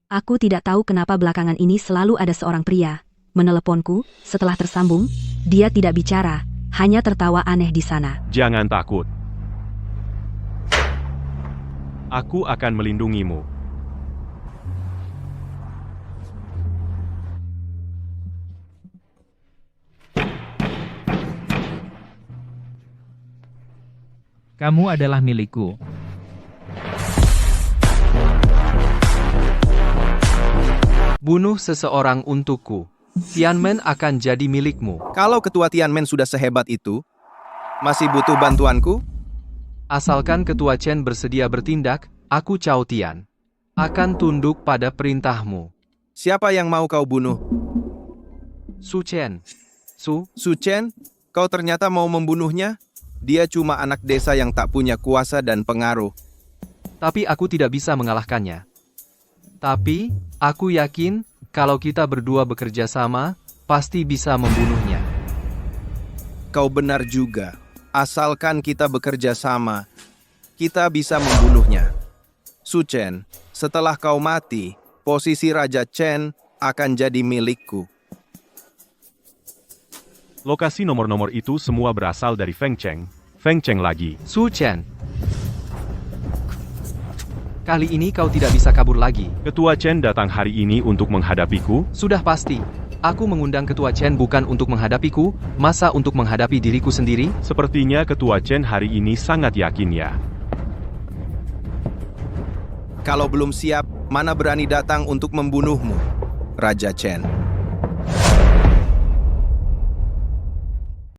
Aku tidak tahu kenapa belakangan ini selalu ada seorang pria meneleponku. Setelah tersambung, dia tidak bicara, hanya tertawa aneh di sana. Jangan takut. Aku akan melindungimu. Kamu adalah milikku. Bunuh seseorang untukku. Tianmen akan jadi milikmu. Kalau ketua Tianmen sudah sehebat itu, masih butuh bantuanku? Asalkan ketua Chen bersedia bertindak, aku Cao Tian akan tunduk pada perintahmu. Siapa yang mau kau bunuh? Su Chen. Su Chen? Kau ternyata mau membunuhnya? Dia cuma anak desa yang tak punya kuasa dan pengaruh. Tapi aku tidak bisa mengalahkannya. Tapi, aku yakin, kalau kita berdua bekerja sama, pasti bisa membunuhnya. Kau benar juga. Asalkan kita bekerja sama, kita bisa membunuhnya. Su Chen, setelah kau mati, posisi Raja Chen akan jadi milikku. Lokasi nomor-nomor itu semua berasal dari Fengcheng. Fengcheng lagi. Su Chen. Kali ini kau tidak bisa kabur lagi. Ketua Chen datang hari ini untuk menghadapiku? Sudah pasti. Aku mengundang Ketua Chen bukan untuk menghadapiku, masa untuk menghadapi diriku sendiri? Sepertinya Ketua Chen hari ini sangat yakin ya. Kalau belum siap, mana berani datang untuk membunuhmu, Raja Chen?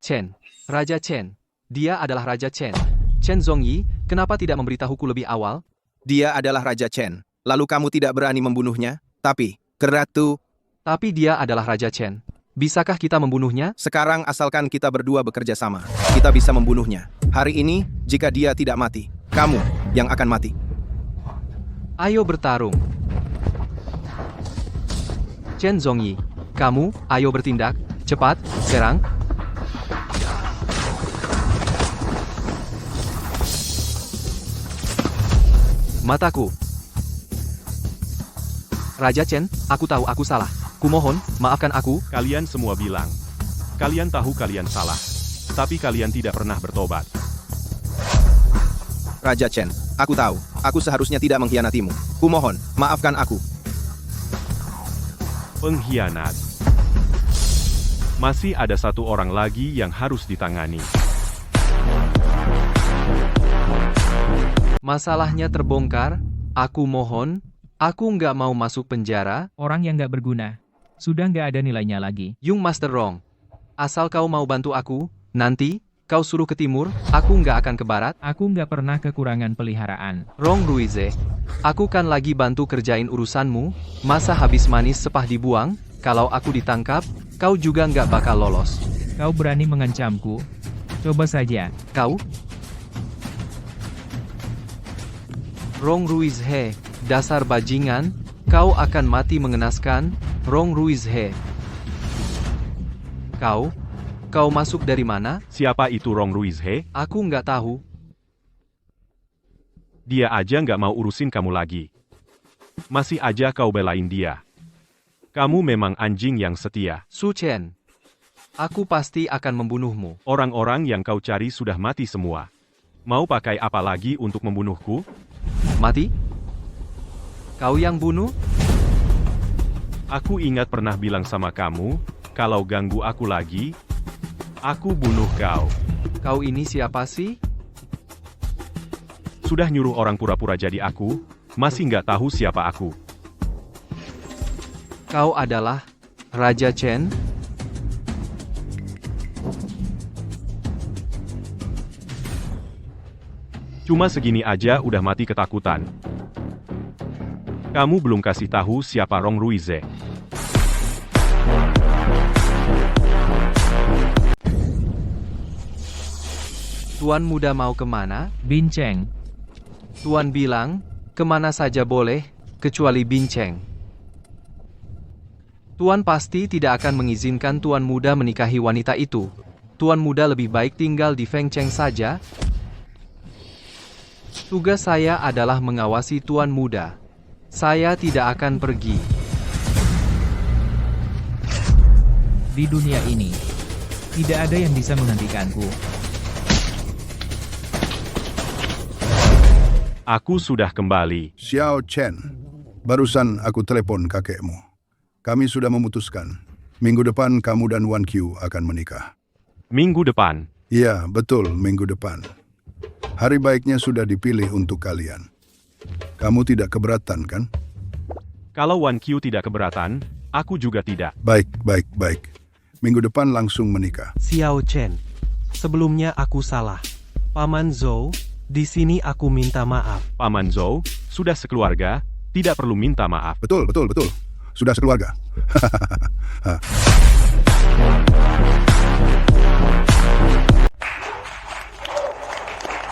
Chen. Raja Chen. Dia adalah Raja Chen. Chen Zhongyi, kenapa tidak memberitahuku lebih awal? Dia adalah Raja Chen. Lalu kamu tidak berani membunuhnya? Tapi dia adalah Raja Chen. Bisakah kita membunuhnya? Sekarang asalkan kita berdua bekerja sama, kita bisa membunuhnya. Hari ini, jika dia tidak mati, kamu yang akan mati. Ayo bertarung. Chen Zhongyi, kamu, ayo bertindak. Cepat, serang. Mataku. Raja Chen, aku tahu aku salah. Kumohon, maafkan aku. Kalian semua bilang. Kalian tahu kalian salah. Tapi kalian tidak pernah bertobat. Raja Chen, aku tahu. Aku seharusnya tidak mengkhianatimu. Kumohon, maafkan aku. Pengkhianat. Masih ada satu orang lagi yang harus ditangani. Masalahnya terbongkar. Aku mohon. Aku nggak mau masuk penjara. Orang yang nggak berguna. Sudah nggak ada nilainya lagi. Yung Master Rong. Asal kau mau bantu aku, nanti, kau suruh ke timur, aku nggak akan ke barat. Aku nggak pernah kekurangan peliharaan. Rong Ruize, aku kan lagi bantu kerjain urusanmu, masa habis manis sepah dibuang, kalau aku ditangkap, kau juga nggak bakal lolos. Kau berani mengancamku? Coba saja. Kau? Rong Ruize, dasar bajingan, kau akan mati mengenaskan, Rong Ruize. Kau masuk dari mana? Siapa itu Rong Ruize? Aku nggak tahu. Dia aja nggak mau urusin kamu lagi. Masih aja kau belain dia. Kamu memang anjing yang setia. Su Chen, aku pasti akan membunuhmu. Orang-orang yang kau cari sudah mati semua. Mau pakai apa lagi untuk membunuhku? Mati? Kau yang bunuh? Aku ingat pernah bilang sama kamu, kalau ganggu aku lagi, aku bunuh kau. Kau ini siapa sih? Sudah nyuruh orang pura-pura jadi aku, masih nggak tahu siapa aku. Kau adalah Raja Chen? Cuma segini aja udah mati ketakutan. Kamu belum kasih tahu siapa Rong Ruize. Tuan muda mau kemana? Binceng. Tuan bilang, kemana saja boleh, kecuali Binceng. Tuan pasti tidak akan mengizinkan Tuan muda menikahi wanita itu. Tuan muda lebih baik tinggal di Fengcheng saja. Tugas saya adalah mengawasi Tuan muda. Saya tidak akan pergi. Di dunia ini, tidak ada yang bisa menghentikanku. Aku sudah kembali. Xiao Chen, barusan aku telepon kakekmu. Kami sudah memutuskan. Minggu depan kamu dan Wan Qiu akan menikah. Minggu depan? Iya, betul, minggu depan. Hari baiknya sudah dipilih untuk kalian. Kamu tidak keberatan, kan? Kalau Wan Qiu tidak keberatan, aku juga tidak. Baik. Minggu depan langsung menikah. Xiao Chen, sebelumnya aku salah. Paman Zhou, di sini aku minta maaf. Paman Zhou, sudah sekeluarga, tidak perlu minta maaf. Betul. Sudah sekeluarga.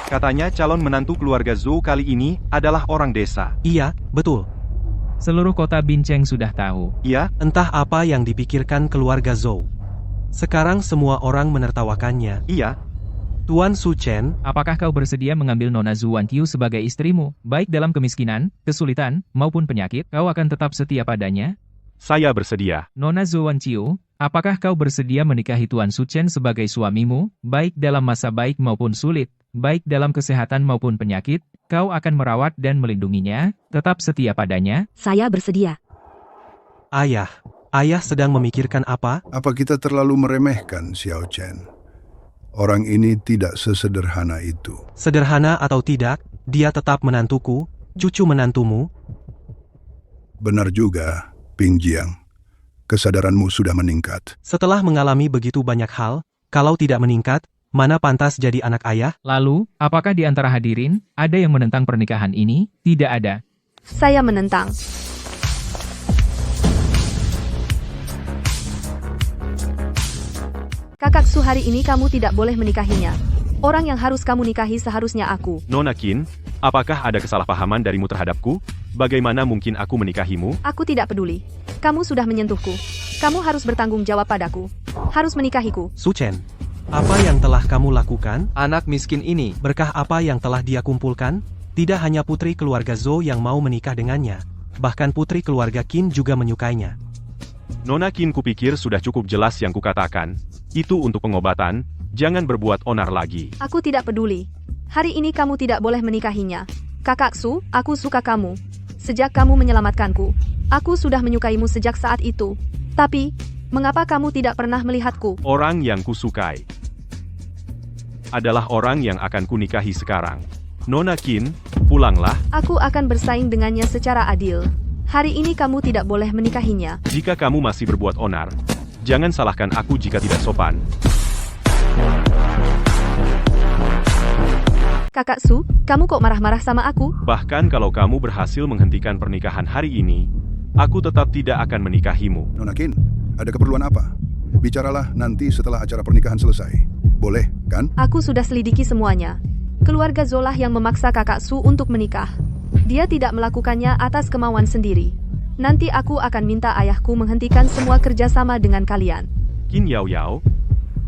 Katanya calon menantu keluarga Zhou kali ini adalah orang desa. Iya, betul. Seluruh kota Binceng sudah tahu. Iya? Entah apa yang dipikirkan keluarga Zhou. Sekarang semua orang menertawakannya. Iya. Tuan Su Chen, Apakah kau bersedia mengambil Nona Zhu Wan Qiu sebagai istrimu, baik dalam kemiskinan, kesulitan, maupun penyakit? Kau akan tetap setia padanya? Saya bersedia. Nona Zhu Wan Qiu, apakah kau bersedia menikahi Tuan Su Chen sebagai suamimu, baik dalam masa baik maupun sulit, baik dalam kesehatan maupun penyakit? Kau akan merawat dan melindunginya, tetap setia padanya? Saya bersedia. Ayah sedang memikirkan apa? Apa kita terlalu meremehkan Xiao Chen? Orang ini tidak sesederhana itu. Sederhana atau tidak, dia tetap menantuku, cucu menantumu. Benar juga, Ping Jiang. Kesadaranmu sudah meningkat. Setelah mengalami begitu banyak hal, kalau tidak meningkat, mana pantas jadi anak ayah? Lalu, apakah di antara hadirin, ada yang menentang pernikahan ini? Tidak ada. Saya menentang. Kakak Su, hari ini kamu tidak boleh menikahinya. Orang yang harus kamu nikahi seharusnya aku. Nona Qin, apakah ada kesalahpahaman darimu terhadapku? Bagaimana mungkin aku menikahimu? Aku tidak peduli. Kamu sudah menyentuhku. Kamu harus bertanggung jawab padaku. Harus menikahiku. Su Chen, apa yang telah kamu lakukan? Anak miskin ini, Berkah apa yang telah dia kumpulkan? Tidak hanya putri keluarga Zhou yang mau menikah dengannya, bahkan putri keluarga Qin juga menyukainya. Nona Qin, kupikir sudah cukup jelas yang kukatakan. Itu untuk pengobatan, jangan berbuat onar lagi. Aku tidak peduli. Hari ini kamu tidak boleh menikahinya. Kakak Su, aku suka kamu. Sejak kamu menyelamatkanku, aku sudah menyukaimu sejak saat itu. Tapi, mengapa kamu tidak pernah melihatku? Orang yang kusukai adalah orang yang akan kunikahi sekarang. Nona Qin, pulanglah. Aku akan bersaing dengannya secara adil. Hari ini kamu tidak boleh menikahinya. Jika kamu masih berbuat onar, jangan salahkan aku jika tidak sopan. Kakak Su, kamu kok marah-marah sama aku? Bahkan kalau kamu berhasil menghentikan pernikahan hari ini, aku tetap tidak akan menikahimu. Nona Qin, ada keperluan apa? Bicaralah nanti setelah acara pernikahan selesai. Boleh, kan? Aku sudah selidiki semuanya. Keluarga Zolah yang memaksa kakak Su untuk menikah. Dia tidak melakukannya atas kemauan sendiri. Nanti aku akan minta ayahku menghentikan semua kerjasama dengan kalian. Qin Yao Yao,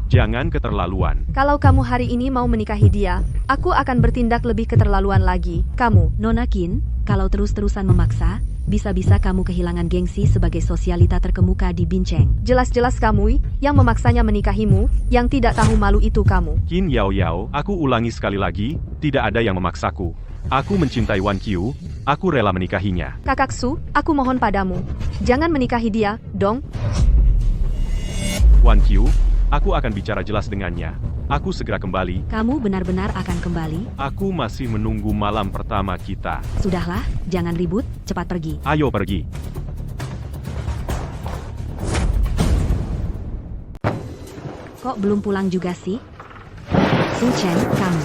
jangan keterlaluan. Kalau kamu hari ini mau menikahi dia, aku akan bertindak lebih keterlaluan lagi. Kamu, Nona Qin, kalau terus-terusan memaksa, bisa-bisa kamu kehilangan gengsi sebagai sosialita terkemuka di Bincheng. jelas-jelas kamu yang memaksanya menikahimu, yang tidak tahu malu itu kamu. Qin Yao Yao, aku ulangi sekali lagi, tidak ada yang memaksaku. Aku mencintai Wan Qiu, aku rela menikahinya. Kakak Su, aku mohon padamu, jangan menikahi dia, dong. Wan Qiu, aku akan bicara jelas dengannya. Aku segera kembali. Kamu benar-benar akan kembali? Aku masih menunggu malam pertama kita. Sudahlah, jangan ribut, cepat pergi. Ayo pergi. Kok belum pulang juga sih? Su Chen, kamu.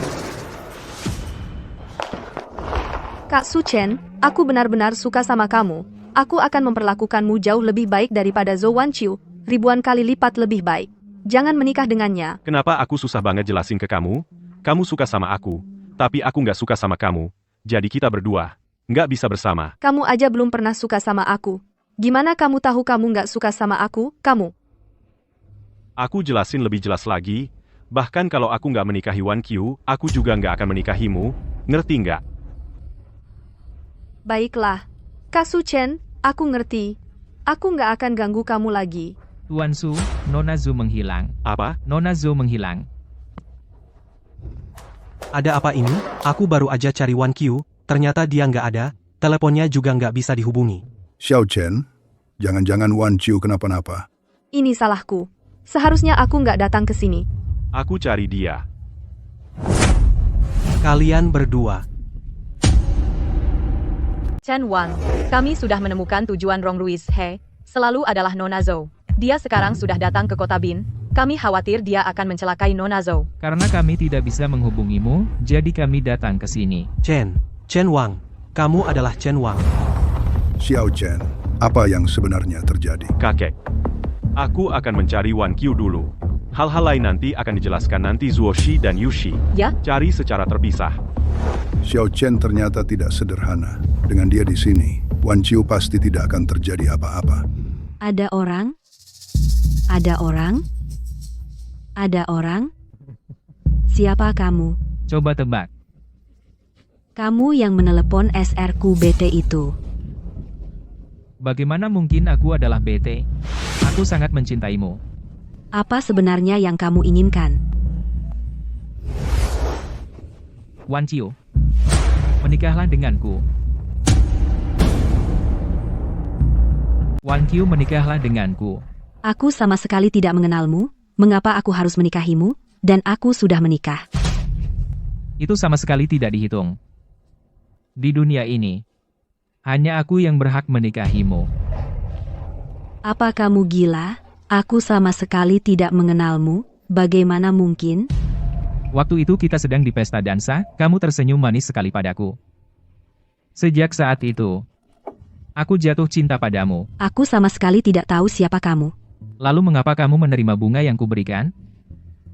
Kak Su Chen, aku benar-benar suka sama kamu. Aku akan memperlakukanmu jauh lebih baik daripada Zhou Wan Qiu, ribuan kali lipat lebih baik. Jangan menikah dengannya. Kenapa aku susah banget jelasin ke kamu? Kamu suka sama aku, tapi aku nggak suka sama kamu. Jadi kita berdua nggak bisa bersama. Kamu aja belum pernah suka sama aku. Gimana kamu tahu kamu nggak suka sama aku? Kamu. Aku jelasin lebih jelas lagi. Bahkan kalau aku nggak menikahi Wan Qiu, aku juga nggak akan menikahimu. Ngerti nggak? Baiklah. Kak Su Chen, aku ngerti. Aku nggak akan ganggu kamu lagi. Tuan Su, Nona Zhou menghilang. Apa? Nona Zhou menghilang. Ada apa ini? Aku baru aja cari Wan Qiu, ternyata dia nggak ada, teleponnya juga nggak bisa dihubungi. Xiao Chen, jangan-jangan Wan Qiu kenapa-napa. Ini salahku. Seharusnya aku nggak datang ke sini. Aku cari dia. Kalian berdua. Chen Wang, kami sudah menemukan tujuan Rong Ruiz He, selalu adalah Nona Zhou. Dia sekarang sudah datang ke kota Bin, kami khawatir dia akan mencelakai Nona Zhou. Karena kami tidak bisa menghubungimu, jadi kami datang ke sini. Chen Wang, kamu adalah Chen Wang. Xiao Chen, apa yang sebenarnya terjadi? Kakek, aku akan mencari Wan Qiu dulu. Hal-hal lain nanti akan dijelaskan nanti Zuo Shi dan Yu Shi. Ya? Cari secara terpisah. Xiao Chen ternyata tidak sederhana. Dengan dia di sini, Wan Qiu pasti tidak akan terjadi apa-apa. Ada orang? Ada orang? Ada orang? Siapa kamu? Coba tebak. Kamu yang menelepon SR-ku BT itu. Bagaimana mungkin aku adalah BT? Aku sangat mencintaimu. Apa sebenarnya yang kamu inginkan? Wan Qiu, menikahlah denganku. Wan Qiu, menikahlah denganku. Aku sama sekali tidak mengenalmu, mengapa aku harus menikahimu, dan aku sudah menikah. Itu sama sekali tidak dihitung. Di dunia ini, hanya aku yang berhak menikahimu. Apa kamu gila? Aku sama sekali tidak mengenalmu, bagaimana mungkin? Waktu itu kita sedang di pesta dansa, kamu tersenyum manis sekali padaku. Sejak saat itu, aku jatuh cinta padamu. Aku sama sekali tidak tahu siapa kamu. Lalu mengapa kamu menerima bunga yang kuberikan?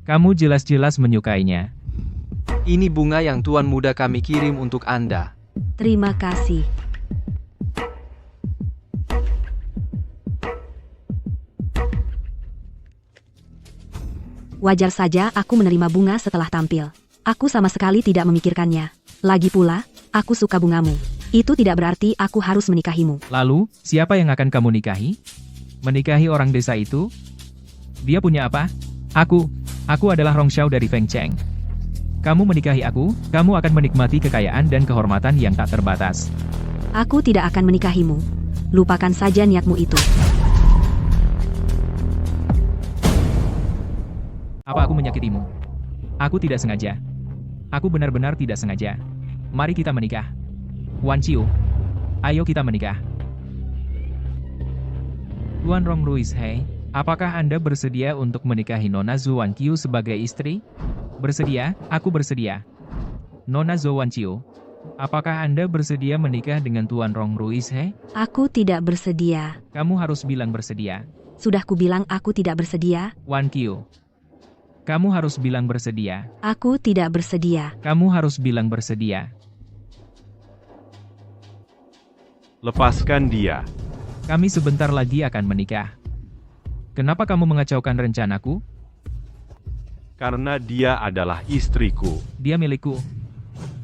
Kamu jelas-jelas menyukainya. Ini bunga yang tuan muda kami kirim untuk Anda. Terima kasih. Wajar saja aku menerima bunga setelah tampil. Aku sama sekali tidak memikirkannya. Lagi pula, aku suka bungamu. Itu tidak berarti aku harus menikahimu. Lalu, siapa yang akan kamu nikahi? Menikahi orang desa itu? Dia punya apa? Aku adalah Rong Xiao dari Feng Cheng. Kamu menikahi aku, kamu akan menikmati kekayaan dan kehormatan yang tak terbatas. Aku tidak akan menikahimu. Lupakan saja niatmu itu. Apa aku menyakitimu? Aku tidak sengaja. Aku benar-benar tidak sengaja. Mari kita menikah. Wan Qiu, ayo kita menikah. Tuan Rong Ruiz Hei, apakah Anda bersedia untuk menikahi Nona Zhou Wan Qiu sebagai istri? Bersedia, aku bersedia. Nona Zhou Wan Qiu, apakah Anda bersedia menikah dengan Tuan Rong Ruiz Hei? Aku tidak bersedia. Kamu harus bilang bersedia. Sudah kubilang aku tidak bersedia. Wan Qiu, kamu harus bilang bersedia. Aku tidak bersedia. Kamu harus bilang bersedia. Lepaskan dia. Kami sebentar lagi akan menikah. Kenapa kamu mengacaukan rencanaku? Karena dia adalah istriku. Dia milikku.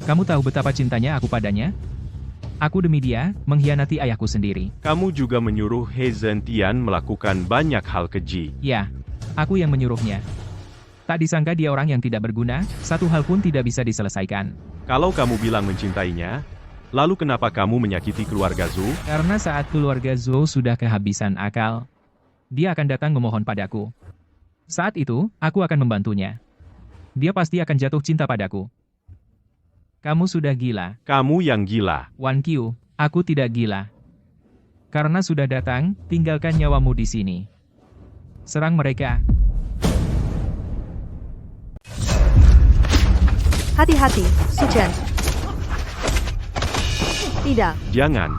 Kamu tahu betapa cintanya aku padanya? Aku demi dia, mengkhianati ayahku sendiri. Kamu juga menyuruh He Zhentian melakukan banyak hal keji. Ya, aku yang menyuruhnya. Tak disangka dia orang yang tidak berguna, satu hal pun tidak bisa diselesaikan. Kalau kamu bilang mencintainya, lalu kenapa kamu menyakiti keluarga Zhou? Karena saat keluarga Zhou sudah kehabisan akal, dia akan datang memohon padaku. Saat itu, aku akan membantunya. Dia pasti akan jatuh cinta padaku. Kamu sudah gila. Kamu yang gila. Wan Qiu, aku tidak gila. Karena sudah datang, tinggalkan nyawamu di sini. Serang mereka. Hati-hati, Su Chen. Tidak. Jangan.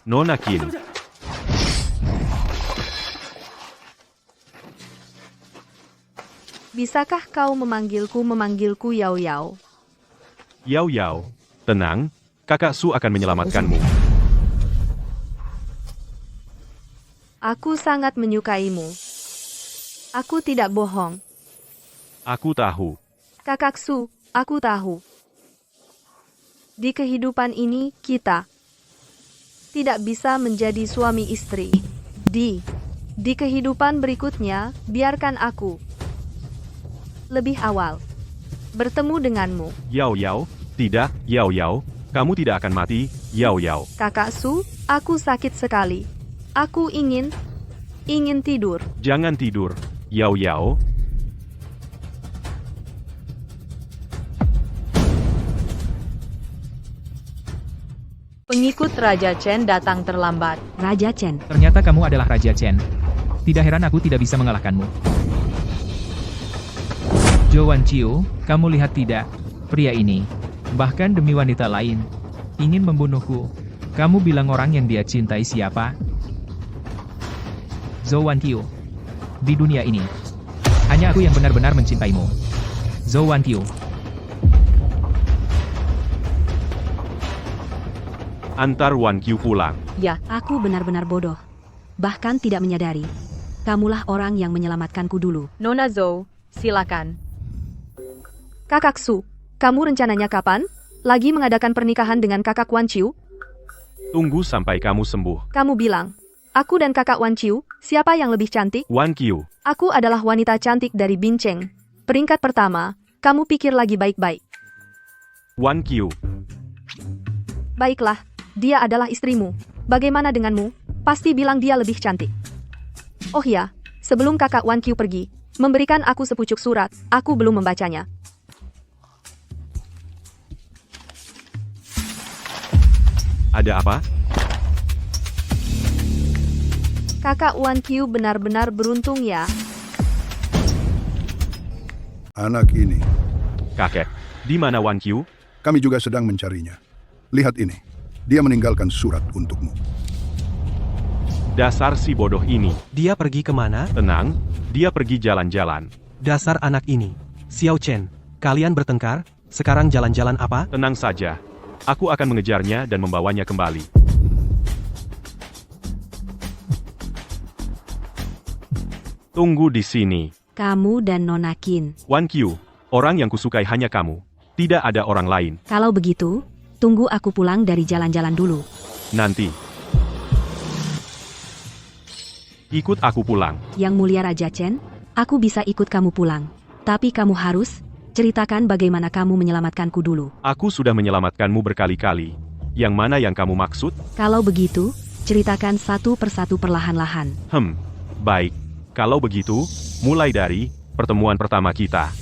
Nona Qin. Bisakah kau memanggilku Yao Yao? Yao Yao, tenang, kakak Su akan menyelamatkanmu. Aku sangat menyukaimu. Aku tidak bohong. Aku tahu. Kakak Su, aku tahu. Di kehidupan ini, kita tidak bisa menjadi suami istri. Di kehidupan berikutnya, biarkan aku lebih awal bertemu denganmu. Yao Yao, tidak, Yao Yao, kamu tidak akan mati, Yao Yao. Kakak Su, aku sakit sekali. Aku ingin tidur. Jangan tidur, Yao Yao. Pengikut Raja Chen datang terlambat. Raja Chen. Ternyata kamu adalah Raja Chen. Tidak heran aku tidak bisa mengalahkanmu. Zhou Wan Qiu, kamu lihat tidak? Pria ini, bahkan demi wanita lain, ingin membunuhku. Kamu bilang orang yang dia cintai siapa? Zhou Wan Qiu. Di dunia ini, hanya aku yang benar-benar mencintaimu. Zhou Wan Qiu. Antar Wan Qiu pulang. Ya, Aku benar-benar bodoh. Bahkan tidak menyadari. Kamulah orang yang menyelamatkanku dulu. Nona Zhou, silakan. Kakak Su, kamu rencananya kapan? Lagi mengadakan pernikahan dengan kakak Wan Qiu? Tunggu sampai kamu sembuh. Kamu bilang, aku dan kakak Wan Qiu, siapa yang lebih cantik? Wan Qiu. Aku adalah wanita cantik dari Bincheng. Peringkat pertama, kamu pikir lagi baik-baik. Wan Qiu. Baiklah, dia adalah istrimu. Bagaimana denganmu? Pasti bilang dia lebih cantik. Oh ya, sebelum kakak Wan Qiu pergi, memberikan aku sepucuk surat, aku belum membacanya. Ada apa? Kakak Wan Qiu benar-benar beruntung ya. Anak ini, Kakek, di mana Wan Qiu? kami juga sedang mencarinya. Lihat ini, dia meninggalkan surat untukmu. Dasar si bodoh ini. Dia pergi kemana? Tenang, dia pergi jalan-jalan. Dasar anak ini. Xiao Chen, kalian bertengkar? Sekarang jalan-jalan apa? Tenang saja. Aku akan mengejarnya dan membawanya kembali. Tunggu di sini. Kamu dan Nona Qin. Wan Qiu, orang yang kusukai hanya kamu. Tidak ada orang lain. Kalau begitu, tunggu aku pulang dari jalan-jalan dulu. Nanti. Ikut aku pulang. Yang mulia Raja Chen, aku bisa ikut kamu pulang. Tapi kamu harus ceritakan bagaimana kamu menyelamatkanku dulu. Aku sudah menyelamatkanmu berkali-kali. Yang mana yang kamu maksud? Kalau begitu, ceritakan satu persatu perlahan-lahan. Baik. Kalau begitu, mulai dari pertemuan pertama kita.